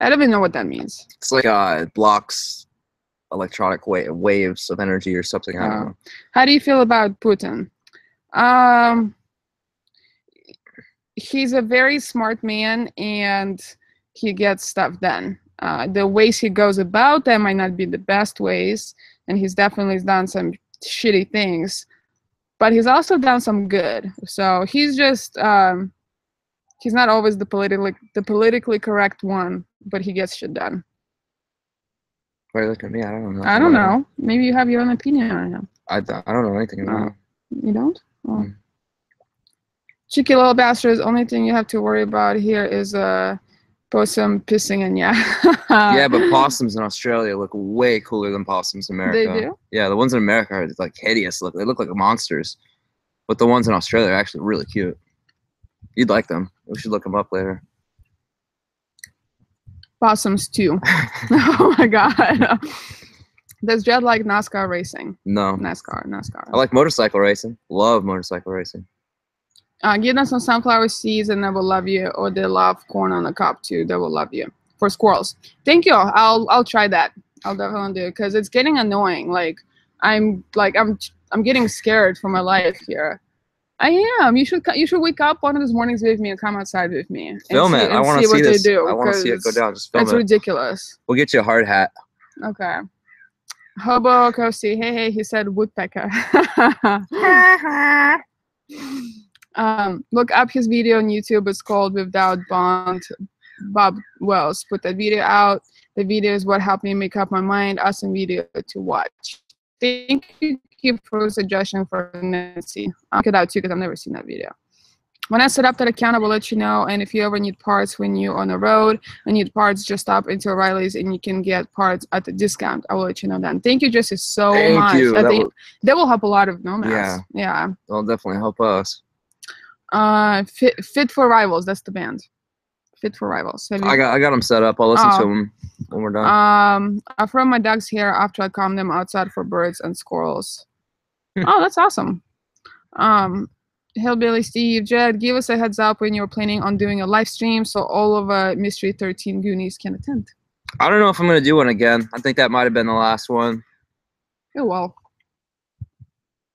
A: I don't even know what that means.
B: It's like it blocks electronic waves of energy or something. I don't know.
A: How do you feel about Putin? He's a very smart man, and he gets stuff done. The ways he goes about them might not be the best ways, and he's definitely done some shitty things, but he's also done some good. So he's just He's not always the politically correct one, but he gets shit done.
B: Why are you looking at me? I don't know.
A: I don't know. Maybe you have your own opinion on him.
B: I don't know anything about him.
A: You don't? Oh. Cheeky little bastards. Only thing you have to worry about here is possum pissing in ya.
B: Yeah, but possums in Australia look way cooler than possums in America.
A: They do?
B: Yeah, the ones in America are like hideous. They look like monsters. But the ones in Australia are actually really cute. You'd like them. We should look them up later.
A: Possums too. Oh my god. Does Jed like NASCAR racing?
B: No.
A: NASCAR.
B: I like motorcycle racing. Love motorcycle racing.
A: Give them some sunflower seeds and they will love you. Or they love corn on the cob too. They will love you. For squirrels. Thank you. I'll try that. I'll definitely do it because it's getting annoying. I'm getting scared for my life here. I am. You should wake up one of those mornings with me and come outside with me.
B: Film it. I want to see this. I want to see it go down. Just film it.
A: It's ridiculous.
B: We'll get you a hard hat.
A: Okay. Hobo Coasty. Hey, he said woodpecker. Look up his video on YouTube. It's called Without Bond. Bob Wells put that video out. The video is what helped me make up my mind. Awesome video to watch. Thank you for a suggestion for Nancy. I'll check it out too because I've never seen that video. When I set up that account, I will let you know. And if you ever need parts when you're on the road and need parts, just stop into O'Reilly's and you can get parts at a discount. I will let you know then. Thank you, Jesse, so much.
B: Thank you.
A: That will help a lot of nomads. Yeah.
B: That'll definitely help us.
A: Fit for Rivals. That's the band. Fit for Rivals.
B: I got them set up. I'll listen to them when we're done.
A: I throw my dog's hair after I calm them outside for birds and squirrels. Oh, that's awesome. Hillbilly Steve, Jed, give us a heads up when you're planning on doing a live stream so all of Mystery 13 Goonies can attend.
B: I don't know if I'm going to do one again. I think that might have been the last one.
A: Oh, well.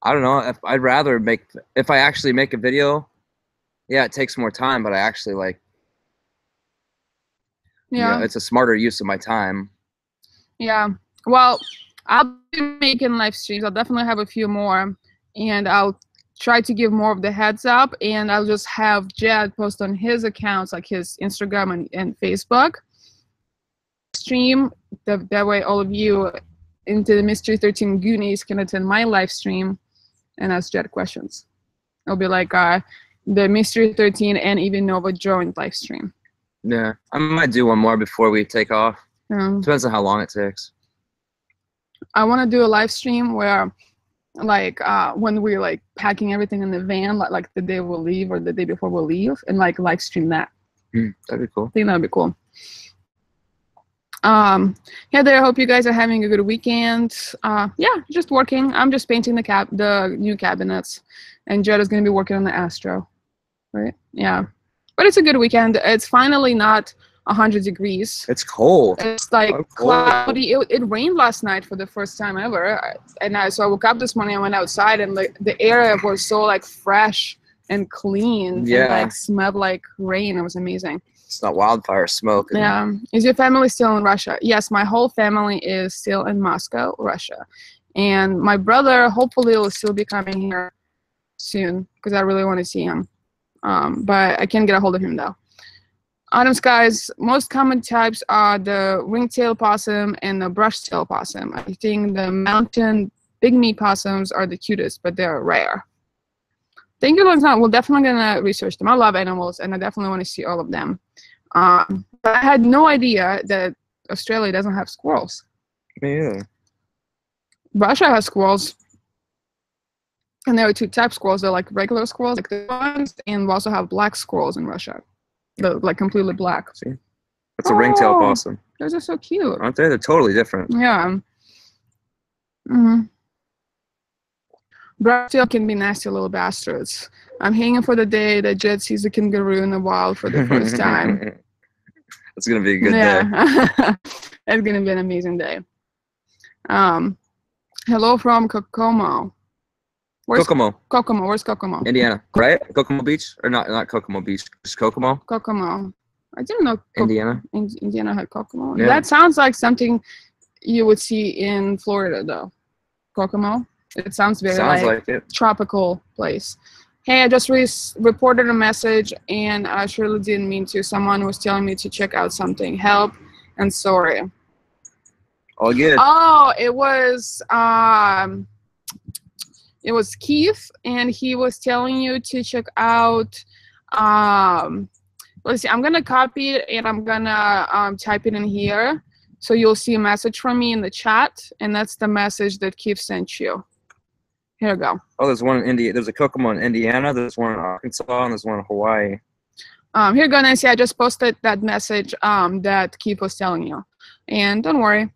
B: I don't know. If I actually make a video, yeah, it takes more time, but I actually
A: yeah,
B: it's a smarter use of my time.
A: Yeah. Well, I'll be making live streams. I'll definitely have a few more, and I'll try to give more of the heads up, and I'll just have Jed post on his accounts, like his Instagram and Facebook stream. That way all of you into the Mystery 13 Goonies can attend my live stream and ask Jed questions. It'll be like the Mystery 13 and even Nova joint live stream.
B: Yeah, I might do one more before we take off. Depends on how long it takes.
A: I want to do a live stream where when we're packing everything in the van, like the day we'll leave or the day before we'll leave, and live stream that.
B: That'd be cool.
A: I think that'd be cool. Yeah, there. I hope you guys are having a good weekend. Yeah, just working. I'm just painting the new cabinets, and Jed is gonna be working on the Astro, right? Yeah, but it's a good weekend. It's finally not 100 degrees.
B: It's cold.
A: It's cloudy. It rained last night for the first time ever, so I woke up this morning and went outside, and the air was so fresh and clean.
B: Yeah.
A: And smelled like rain. It was amazing.
B: It's not wildfire smoke.
A: Yeah. Is your family still in Russia? Yes, my whole family is still in Moscow, Russia, and my brother hopefully will still be coming here soon because I really want to see him. But I can't get a hold of him though. Autumn skies, most common types are the ringtail possum and the brush-tail possum. I think the mountain pygmy possums are the cutest, but they're rare. Thank you, Lonsman. We're definitely going to research them. I love animals, and I definitely want to see all of them. But I had no idea that Australia doesn't have squirrels.
B: Me either.
A: Russia has squirrels. And there are two types of squirrels. They're regular squirrels, like the ones, and we also have black squirrels in Russia. They're completely black.
B: See? That's a ringtail possum.
A: Those are so cute.
B: Aren't they? They're totally different.
A: Yeah. Brush-tail can be nasty little bastards. I'm hanging for the day that Jed sees a kangaroo in the wild for the first time.
B: It's going to be a good day.
A: It's going to be an amazing day. Hello from Kokomo.
B: Kokomo.
A: Kokomo. Where's Kokomo?
B: Indiana, right? Kokomo Beach? Or not Kokomo Beach, just Kokomo?
A: Kokomo. I didn't know
B: Indiana.
A: Indiana had Kokomo.
B: Yeah.
A: That sounds like something you would see in Florida, though. Kokomo. It sounds very like it. Tropical place. Hey, I just reported a message and I surely didn't mean to. Someone was telling me to check out something. Help and sorry.
B: All good.
A: Oh, it was Keith, and he was telling you to check out. Let's see. I'm gonna copy it and I'm gonna type it in here, so you'll see a message from me in the chat, and that's the message that Keith sent you. Here we go.
B: Oh, there's one in India. There's a Kokomo in Indiana. There's one in Arkansas, and there's one in Hawaii.
A: Here you go, Nancy. I just posted that message that Keith was telling you, and don't worry.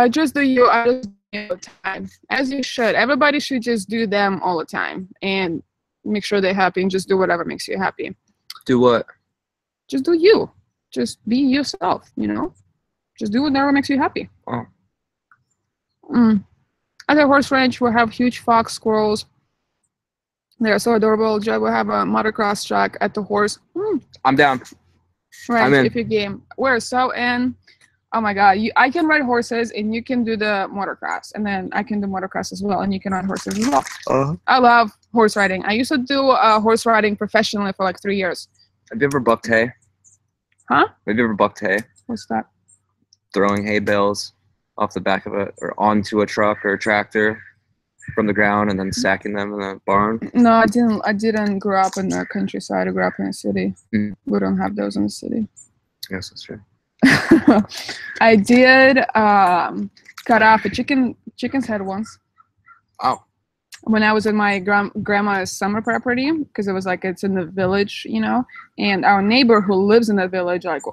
A: Just do you. I just do you all the time, as you should. Everybody should just do them all the time and make sure they're happy, and just do whatever makes you happy.
B: Do what?
A: Just do you. Just be yourself. You know. Just do whatever makes you happy.
B: Oh.
A: At the horse ranch, we have huge fox squirrels. They're so adorable. Joy will have a motocross track at the horse.
B: I'm down.
A: Ranch, if you game. We're so in. Oh my god, I can ride horses and you can do the motocross, and then I can do motocross as well, and you can ride horses as well. I love horse riding. I used to do horse riding professionally for like 3 years.
B: Have you ever bucked hay?
A: Huh?
B: Have you ever bucked hay?
A: What's that?
B: Throwing hay bales off the back of it or onto a truck or a tractor from the ground and then stacking them in the barn.
A: No, I didn't grow up in the countryside. I grew up in a city. We don't have those in the city.
B: Yes, that's true.
A: I did cut off a chicken's head once.
B: Oh.
A: When I was in my grandma's summer property, because it was like it's in the village, you know, and our neighbor who lives in the village like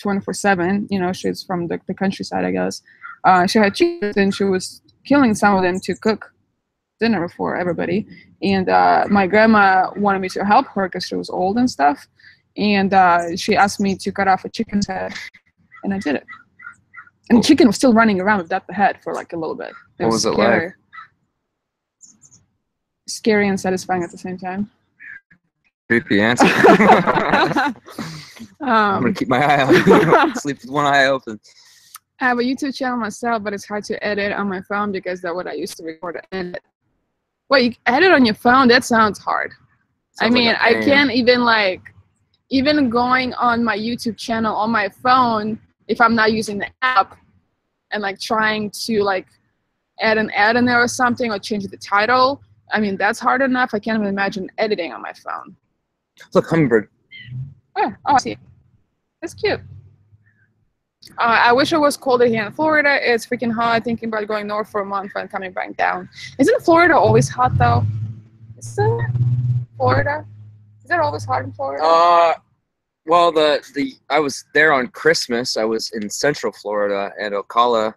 A: 24/7, you know, she's from the countryside, I guess. She had chickens and she was killing some of them to cook dinner for everybody. And my grandma wanted me to help her because she was old and stuff. And she asked me to cut off a chicken's head, and I did it. And the chicken was still running around without the head for like a little bit.
B: What was it like?
A: Scary and satisfying at the same time.
B: Creepy answer. I'm gonna keep my eye out. Sleep with one eye open.
A: I have a YouTube channel myself, but it's hard to edit on my phone because that's what I used to record and edit. Wait, you edit on your phone? That sounds hard. I mean, like I can't even going on my YouTube channel on my phone if I'm not using the app and like trying to like add an ad in there or something or change the title. I mean, that's hard enough. I can't even imagine editing on my phone.
B: Look, hummingbird.
A: Oh, I see. That's cute. I wish it was colder here in Florida. It's freaking hot. Thinking about going north for a month and coming back down. Isn't Florida always hot though? Isn't Florida? Is it always hot in Florida?
B: Well, I was there on Christmas. I was in Central Florida at Ocala,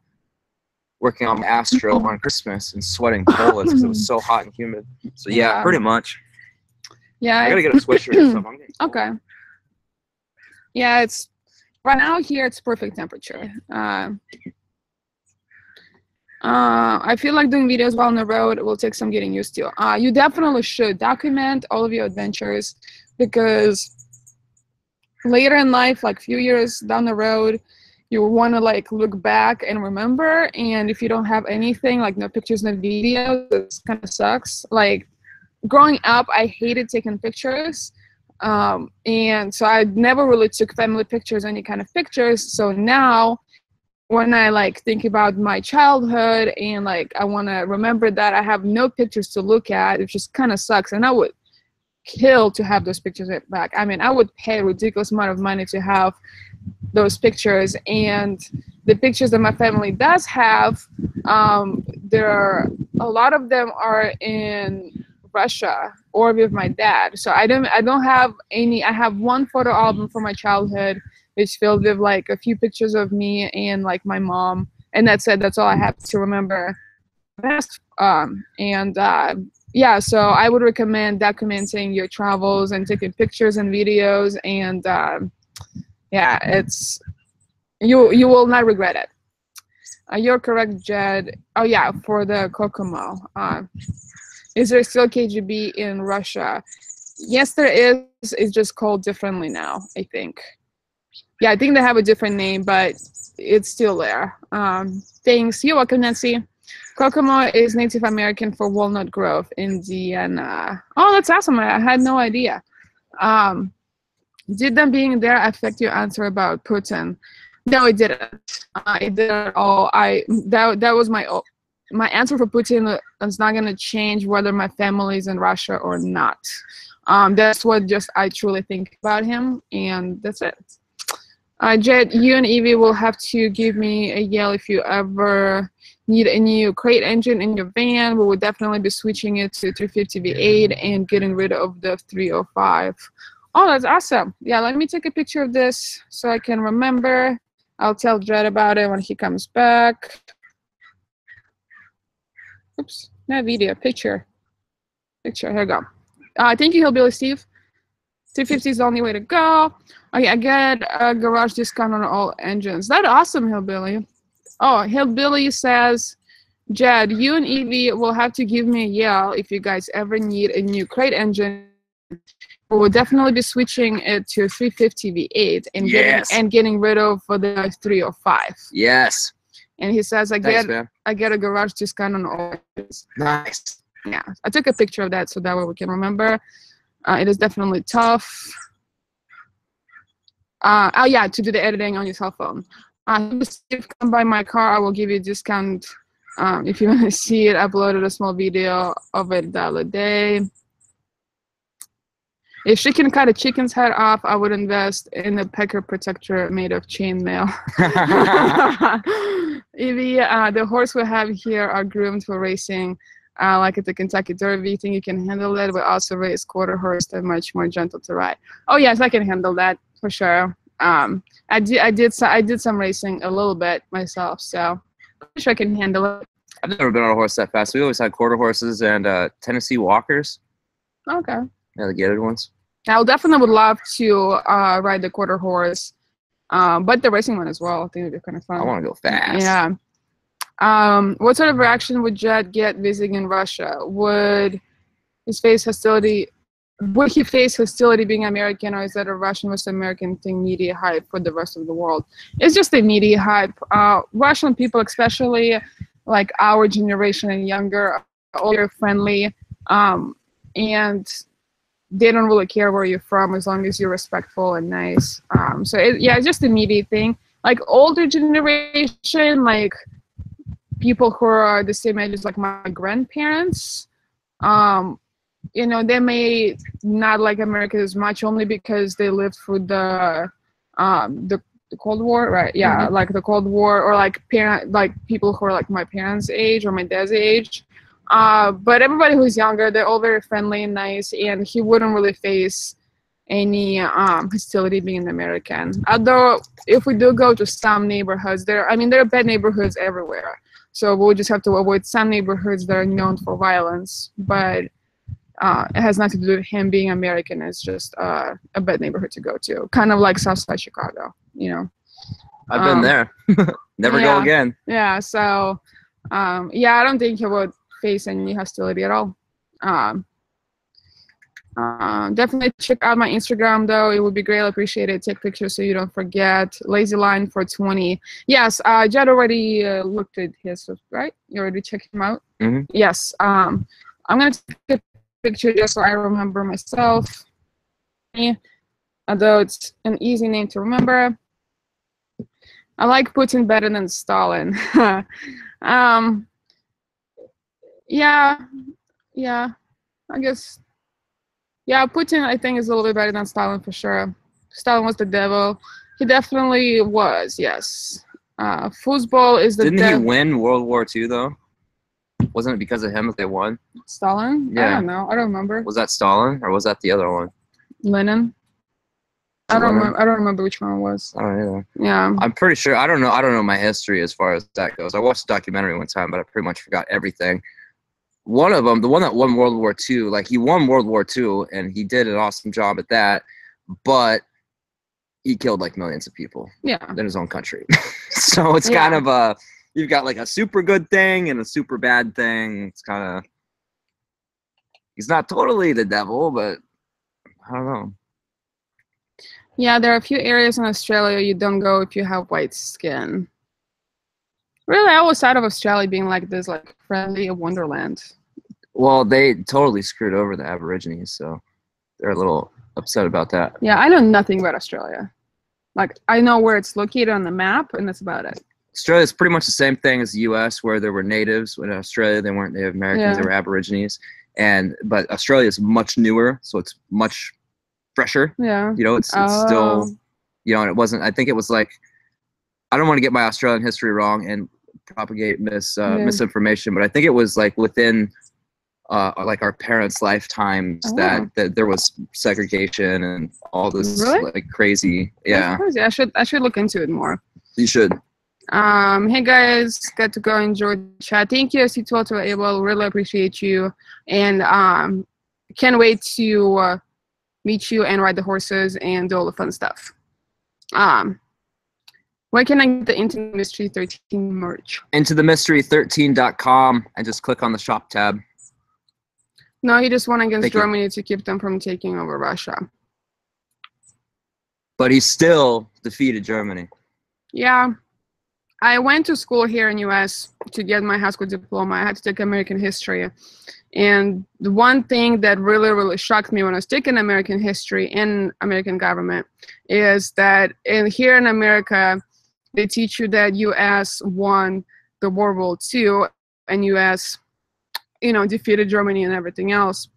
B: working on Astro on Christmas and sweating bullets because it was so hot and humid. So yeah, pretty much.
A: Yeah,
B: I gotta get a sweatshirt or something.
A: Okay. Yeah, it's right now here. It's perfect temperature. I feel like doing videos while on the road will take some getting used to. You definitely should document all of your adventures because later in life, like a few years down the road, you want to like look back and remember. And if you don't have anything, like no pictures, no videos, it kind of sucks. Like growing up, I hated taking pictures. And so I never really took family pictures, any kind of pictures. So now when I like think about my childhood and like I want to remember that, I have no pictures to look at. It just kind of sucks. And I would kill to have those pictures back. I mean, I would pay a ridiculous amount of money to have those pictures. And the pictures that my family does have, a lot of them are in Russia or with my dad. So I don't have any. I have one photo album from my childhood. It's filled with like a few pictures of me and like my mom, and that's it. That's all I have to remember. Yeah, so I would recommend documenting your travels and taking pictures and videos, and yeah, it's you will not regret it. You're correct, Jed. Oh yeah, for the Kokomo. Is there still KGB in Russia? Yes, there is. It's just called differently now, I think. Yeah, I think they have a different name, but it's still there. Thanks. You're welcome, Nancy. Kokomo is Native American for Walnut Grove, Indiana. Oh, that's awesome. I had no idea. Um, did them being there affect your answer about Putin? No, it didn't. It didn't at all. That was my answer for Putin is not gonna change whether my family is in Russia or not. That's what just I truly think about him, and that's it. Jed, you and Evie will have to give me a yell if you ever need a new crate engine in your van. We will definitely be switching it to 350 V8 and getting rid of the 305. Oh, that's awesome. Yeah, let me take a picture of this so I can remember. I'll tell Jed about it when he comes back. Oops, not video, picture. Picture, here we go. Thank you, Hillbilly Steve. 350 is the only way to go. Okay, I get a garage discount on all engines. That's awesome, Hillbilly. Oh, Hillbilly says, Jed, you and Evie will have to give me a yell if you guys ever need a new crate engine. We will definitely be switching it to 350 V8 and getting rid of the 305.
B: Yes.
A: And he says, I get a garage discount on all engines.
B: Nice.
A: Yeah, I took a picture of that so that way we can remember. It is definitely tough. Oh yeah, to do the editing on your cell phone. If you come by my car, I will give you a discount. If you want to see it, I uploaded a small video of it the other day. If she can cut a chicken's head off, I would invest in a pecker protector made of chainmail. Evie, the horse we have here are groomed for racing. Like at the Kentucky Derby, think you can handle that? We also raise quarter horse. They're much more gentle to ride. Oh yes, I can handle that for sure. I did some racing a little bit myself, so I'm sure I can handle it.
B: I've never been on a horse that fast. We always had quarter horses and Tennessee walkers.
A: Okay.
B: Yeah, the gated ones.
A: I definitely would love to ride the quarter horse, but the racing one as well. I think it'd be kind of fun.
B: I want to go fast.
A: Yeah. What sort of reaction would Jed get visiting in Russia? Would he face hostility being American, or is that a Russian West American thing, media hype for the rest of the world? It's just a media hype. Russian people, especially like our generation and younger, are very friendly, and they don't really care where you're from as long as you're respectful and nice. It's just a media thing. Like older generation, like people who are the same age as like my grandparents, they may not like America as much only because they lived through the Cold War, right? Yeah, mm-hmm. Like the Cold War, or like people who are like my parents' age or my dad's age. But everybody who's younger, they're all very friendly and nice, and he wouldn't really face any hostility being an American. Although if we do go to some neighborhoods, there are bad neighborhoods everywhere. So we'll just have to avoid some neighborhoods that are known for violence. But it has nothing to do with him being American. It's just a bad neighborhood to go to. Kind of like Southside Chicago,
B: I've been there. Never go again.
A: Yeah, so, I don't think he would face any hostility at all. Definitely check out my Instagram though. It would be greatly appreciated. Take pictures so you don't forget. Lazy Line for 20. Yes, Jed already looked at his, right? You already checked him out?
B: Mm-hmm.
A: Yes. I'm going to take a picture just so I remember myself. Although it's an easy name to remember. I like Putin better than Stalin. Yeah, I guess. Yeah, Putin, I think, is a little bit better than Stalin for sure. Stalin was the devil. He definitely was, yes. Foosball is the
B: Didn't he win World War II, though? Wasn't it because of him that they won?
A: Stalin?
B: Yeah.
A: I don't know. I don't remember.
B: Was that Stalin, or was that the other one?
A: Lenin? I don't remember which one it was.
B: I don't either.
A: Yeah.
B: I'm pretty sure. I don't know my history as far as that goes. I watched a documentary one time, but I pretty much forgot everything. One of them, the one that won World War II, like he won World War II and he did an awesome job at that, but he killed like millions of people in his own country. So it's kind of you've got like a super good thing and a super bad thing. It's kind of, he's not totally the devil, but I don't know.
A: Yeah, there are a few areas in Australia you don't go if you have white skin. Really, I always thought of Australia being like this, like friendly wonderland.
B: Well, they totally screwed over the Aborigines, so they're a little upset about that.
A: Yeah, I know nothing about Australia. Like, I know where it's located on the map, and that's about it.
B: Australia is pretty much the same thing as the U.S., where there were natives. In Australia, they weren't Native Americans; they were Aborigines. But Australia is much newer, so it's much fresher.
A: Yeah.
B: You know, it's still, you know, and it wasn't. I think it was like, I don't want to get my Australian history wrong and propagate misinformation, but I think it was like within like our parents' lifetimes that there was segregation and all this like crazy. Yeah.
A: That's crazy. I should look into it more.
B: You should.
A: Hey guys, got to go enjoy the chat. Thank you, C12 to Abel. Really appreciate you, and can't wait to meet you and ride the horses and do all the fun stuff. Where can I get the Into the Mystery 13 merch?
B: IntoTheMystery13.com and just click on the shop tab.
A: No, he just won against Germany to keep them from taking over Russia.
B: But he still defeated Germany.
A: Yeah. I went to school here in US to get my high school diploma. I had to take American history. And the one thing that really, really shocked me when I was taking American history in American government is that here in America, they teach you that US won the World War II and US, you know, defeated Germany and everything else.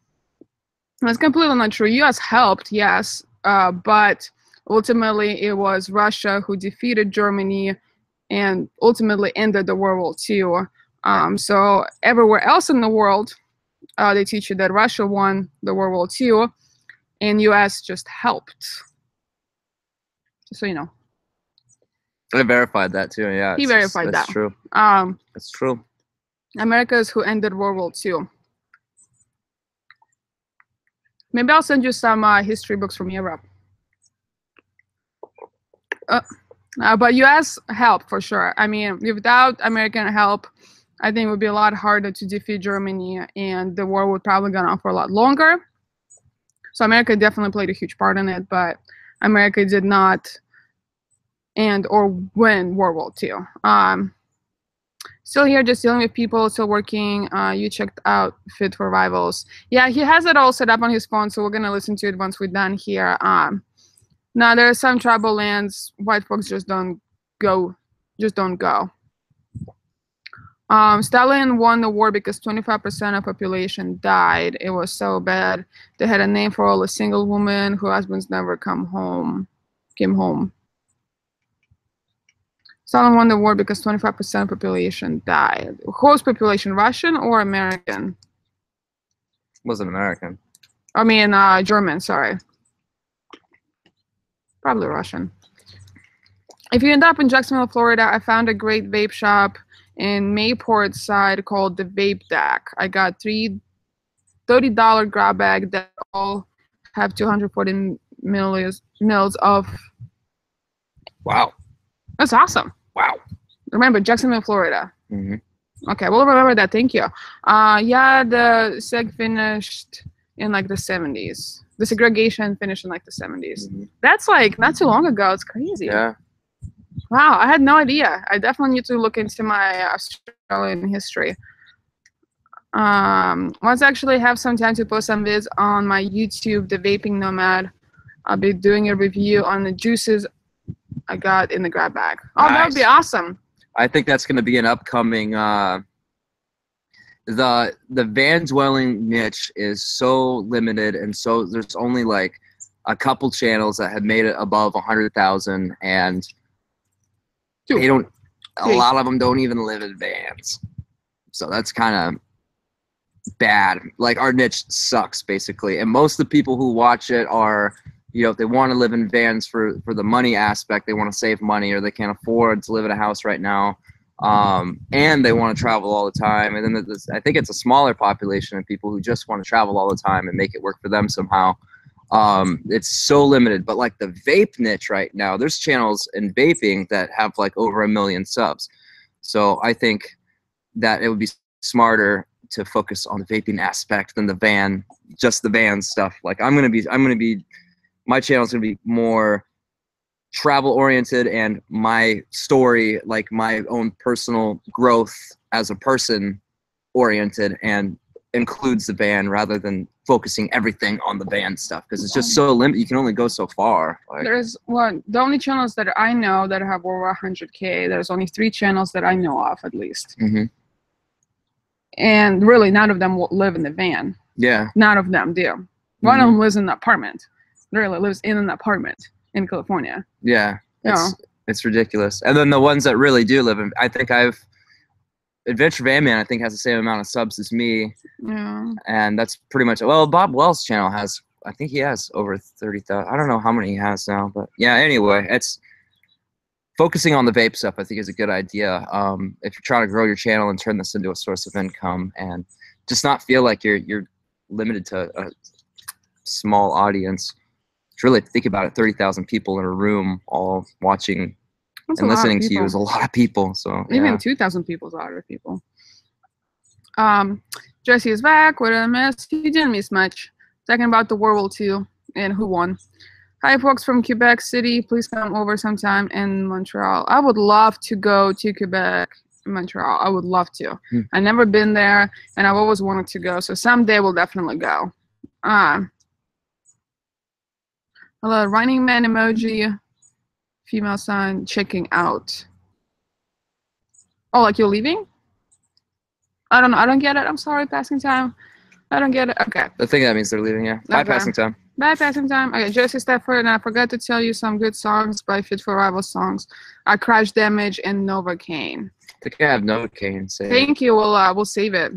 A: That's completely not true. US helped, yes, but ultimately it was Russia who defeated Germany and ultimately ended the World War II. So everywhere else in the world, they teach you that Russia won the World War II and US just helped. So, you know.
B: I verified that too, yeah.
A: He verified that.
B: That's true. That's true.
A: America is who ended World War II. Maybe I'll send you some history books from Europe. But US help for sure. I mean, without American help, I think it would be a lot harder to defeat Germany, and the war would probably go on for a lot longer. So America definitely played a huge part in it, but America did not end or win World War II. Still here, just dealing with people, still working. You checked out Fit for Rivals. Yeah, he has it all set up on his phone, so we're going to listen to it once we're done here. Now, there are some tribal lands white folks just don't go. Stalin won the war because 25% of population died. It was so bad. They had a name for all the single women whose husbands never came home. Stalin won the war because 25% of population died. Whose population, Russian or American?
B: Wasn't American.
A: I mean, German, sorry. Probably Russian. If you end up in Jacksonville, Florida, I found a great vape shop in Mayport side called the Vape Deck. I got $30 grab bag that all have 240 mils of.
B: Wow.
A: That's awesome.
B: Wow.
A: Remember, Jacksonville, Florida.
B: Mm-hmm.
A: Okay, we'll remember that. Thank you. Yeah, the seg finished in like the 70s. The segregation finished in like the 70s.
B: Mm-hmm.
A: That's like not too long ago. It's crazy.
B: Yeah.
A: Wow, I had no idea. I definitely need to look into my Australian history. Once I actually have some time to post some vids on my YouTube, The Vaping Nomad, I'll be doing a review on the juices I got in the grab bag. Oh, nice. That would be awesome.
B: I think that's going to be an upcoming. The van dwelling niche is so limited, and so there's only like a couple channels that have made it above 100,000, and they don't. A lot of them don't even live in vans, so that's kind of bad. Like, our niche sucks basically, and most of the people who watch it are, you know, if they want to live in vans for the money aspect, they want to save money, or they can't afford to live in a house right now, and they want to travel all the time. And then I think it's a smaller population of people who just want to travel all the time and make it work for them somehow. It's so limited. But like the vape niche right now, there's channels in vaping that have like over 1 million subs. So I think that it would be smarter to focus on the vaping aspect than the van, just the van stuff. Like my channel is gonna be more travel oriented and my story, like my own personal growth as a person oriented, and includes the band rather than focusing everything on the band stuff, because it's just so limited. You can only go so far. Like,
A: There's one, the only channels that I know that have over 100K, there's only 3 channels that I know of at least.
B: mm-hmm.
A: And really none of them will live in the van.
B: Yeah.
A: None of them do. One of them lives in an apartment. Literally lives in an apartment in California.
B: Yeah. It's ridiculous. And then the ones that really do live in, I think Adventure Van Man, I think, has the same amount of subs as me.
A: Yeah.
B: And that's pretty much, well, Bob Wells' channel has, I think he has over 30,000. I don't know how many he has now, but yeah, anyway, it's focusing on the vape stuff, I think, is a good idea. If you're trying to grow your channel and turn this into a source of income, and just not feel like you're limited to a small audience. To really think about it, 30,000 people in a room all watching and listening to you is a lot of people. So
A: even 2,000 people is a lot of people. Jesse is back. What did I miss? He didn't miss much. Talking about the World War II and who won. Hi, folks from Quebec City. Please come over sometime in Montreal. I would love to go to Quebec, Montreal. I would love to. I've never been there, and I've always wanted to go. So someday we'll definitely go. Hello, Running Man emoji. Female sign checking out. Oh, like you're leaving? I don't know. I don't get it. I'm sorry, passing time. I don't get it. Okay.
B: I think that means they're leaving, yeah. Bye, passing time.
A: Bye, passing time. Okay, Josie Stafford, and I forgot to tell you some good songs by Fit for Rival songs. Crash Damage and Novocaine.
B: I think I have Novocaine.
A: Thank you. We'll save it.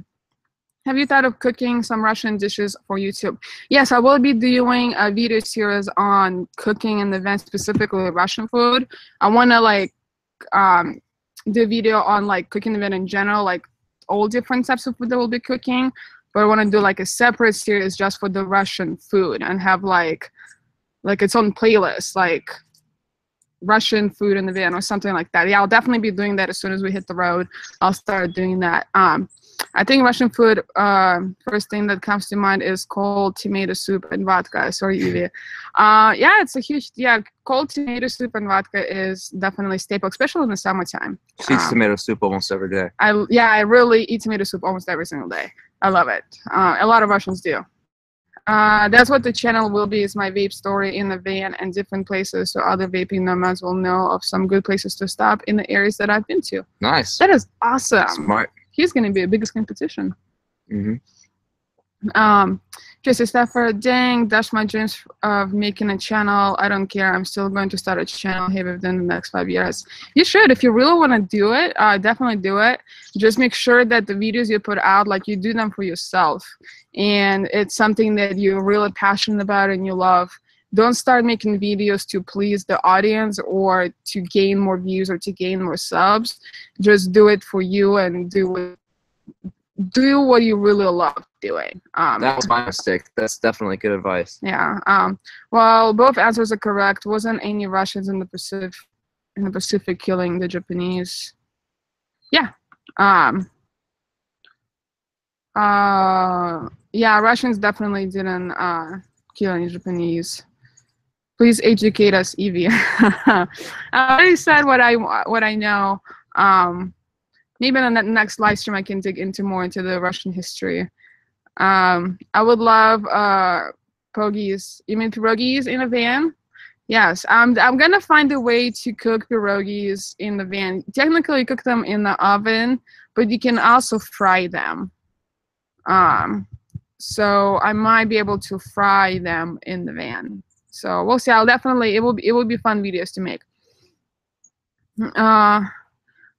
A: Have you thought of cooking some Russian dishes for YouTube? Yes, I will be doing a video series on cooking in the van, specifically Russian food. I want to do a video on like cooking in the van in general, like all different types of food that we'll be cooking. But I want to do like a separate series just for the Russian food and have like its own playlist, like Russian food in the van or something like that. Yeah, I'll definitely be doing that as soon as we hit the road. I'll start doing that. I think Russian food, first thing that comes to mind is cold tomato soup and vodka. Sorry, Evie. Yeah, it's a huge, cold tomato soup and vodka is definitely a staple, especially in the summertime.
B: She eats tomato soup almost every day.
A: I really eat tomato soup almost every single day. I love it. A lot of Russians do. That's what the channel will be, is my vape story in the van and different places, so other vaping nomads will know of some good places to stop in the areas that I've been to.
B: Nice.
A: That is awesome.
B: Smart.
A: He's going to be a biggest competition.
B: Mm-hmm.
A: Jesse Stafford, dang, that's my dreams of making a channel. I don't care. I'm still going to start a channel here within the next 5 years. You should. If you really want to do it, definitely do it. Just make sure that the videos you put out, like, you do them for yourself. And it's something that you're really passionate about and you love. Don't start making videos to please the audience or to gain more views or to gain more subs. Just do it for you and do what you really love doing.
B: That was my mistake. That's definitely good advice.
A: Yeah. Well, both answers are correct. Wasn't any Russians in the Pacific killing the Japanese? Yeah. Yeah, Russians definitely didn't kill any Japanese. Please educate us, Evie. I already said what I know. Maybe in the next live stream I can dig more into the Russian history. I would love pierogies. You mean pierogies in a van? Yes. I'm gonna find a way to cook pierogies in the van. Technically, you cook them in the oven, but you can also fry them. So I might be able to fry them in the van. So we'll see. It will be fun videos to make.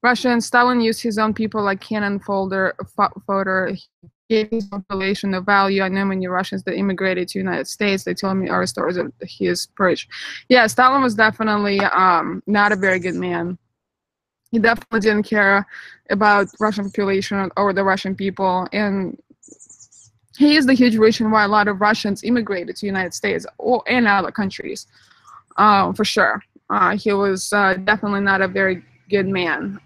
A: Russian Stalin used his own people like cannon fodder. He gave his population no value. I know many Russians that immigrated to the United States. They told me our stories of his purge. Yeah, Stalin was definitely not a very good man. He definitely didn't care about Russian population or the Russian people, and he is the huge reason why a lot of Russians immigrated to the United States and other countries, for sure. He was definitely not a very good man.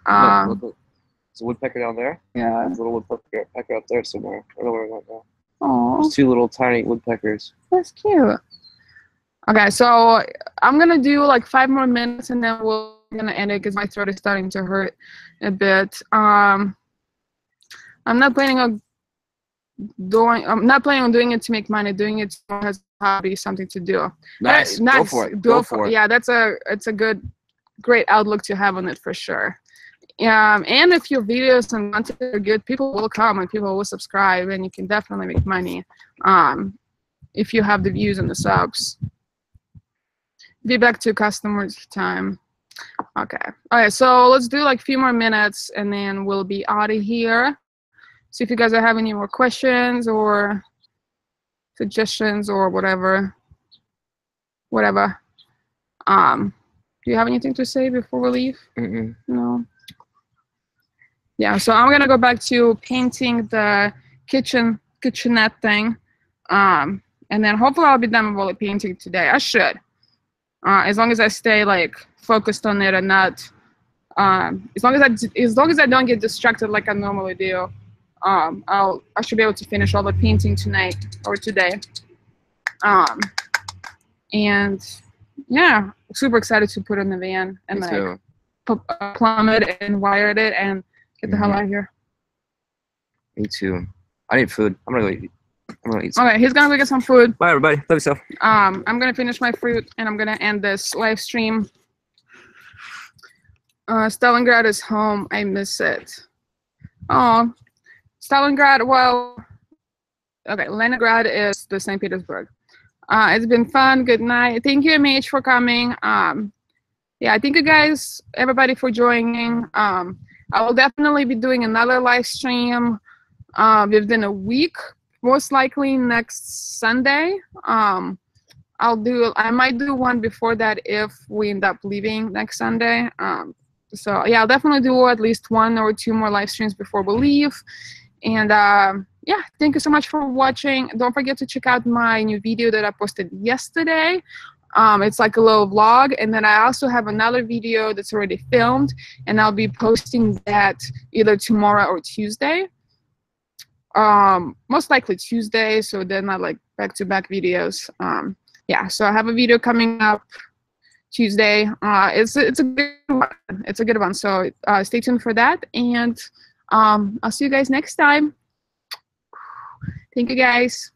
B: Look, there's a woodpecker down there.
A: Yeah.
B: There's a little woodpecker up there somewhere. I don't know where it went now.
A: Oh,
B: there's 2 little tiny woodpeckers.
A: that's cute. Okay, so I'm gonna do like 5 more minutes and then we're gonna end it because my throat is starting to hurt a bit. I'm not planning on doing it to make money. Doing it as a hobby, something to do.
B: Nice.
A: Nice.
B: Go for it. Go for it.
A: Yeah, it's a great outlook to have on it for sure. And if your videos and content are good, people will come and people will subscribe, and you can definitely make money if you have the views and the subs. Be back to customers time. Okay. All right, so let's do like a few more minutes and then we'll be out of here. So if you guys have any more questions or suggestions or whatever. Do you have anything to say before we leave? No. Yeah, so I'm gonna go back to painting the kitchenette thing, and then hopefully I'll be done with all the painting today. I should, as long as I stay like focused on it and not, as long as I don't get distracted like I normally do. I should be able to finish all the painting tonight or today. And yeah, super excited to put it in the van and like plumb it and wired it and get the hell out of here.
B: Me too. I need food. I'm gonna go eat.
A: Okay, he's gonna go get some food.
B: Bye everybody. Love yourself.
A: I'm gonna finish my fruit and I'm gonna end this live stream. Stalingrad is home. I miss it. Oh, Stalingrad. Well, okay. Leningrad is the St. Petersburg. It's been fun. Good night. Thank you, MH, for coming. Yeah, thank you guys, everybody, for joining. I will definitely be doing another live stream within a week, most likely next Sunday. I might do one before that if we end up leaving next Sunday. So yeah, I'll definitely do at least 1 or 2 more live streams before we leave. And yeah, thank you so much for watching. Don't forget to check out my new video that I posted yesterday. It's like a little vlog, and then I also have another video that's already filmed, and I'll be posting that either tomorrow or Tuesday. Most likely Tuesday, so they're not like back-to-back videos. Yeah, so I have a video coming up Tuesday. It's a good one. It's a good one. So stay tuned for that, and I'll see you guys next time. Thank you, guys.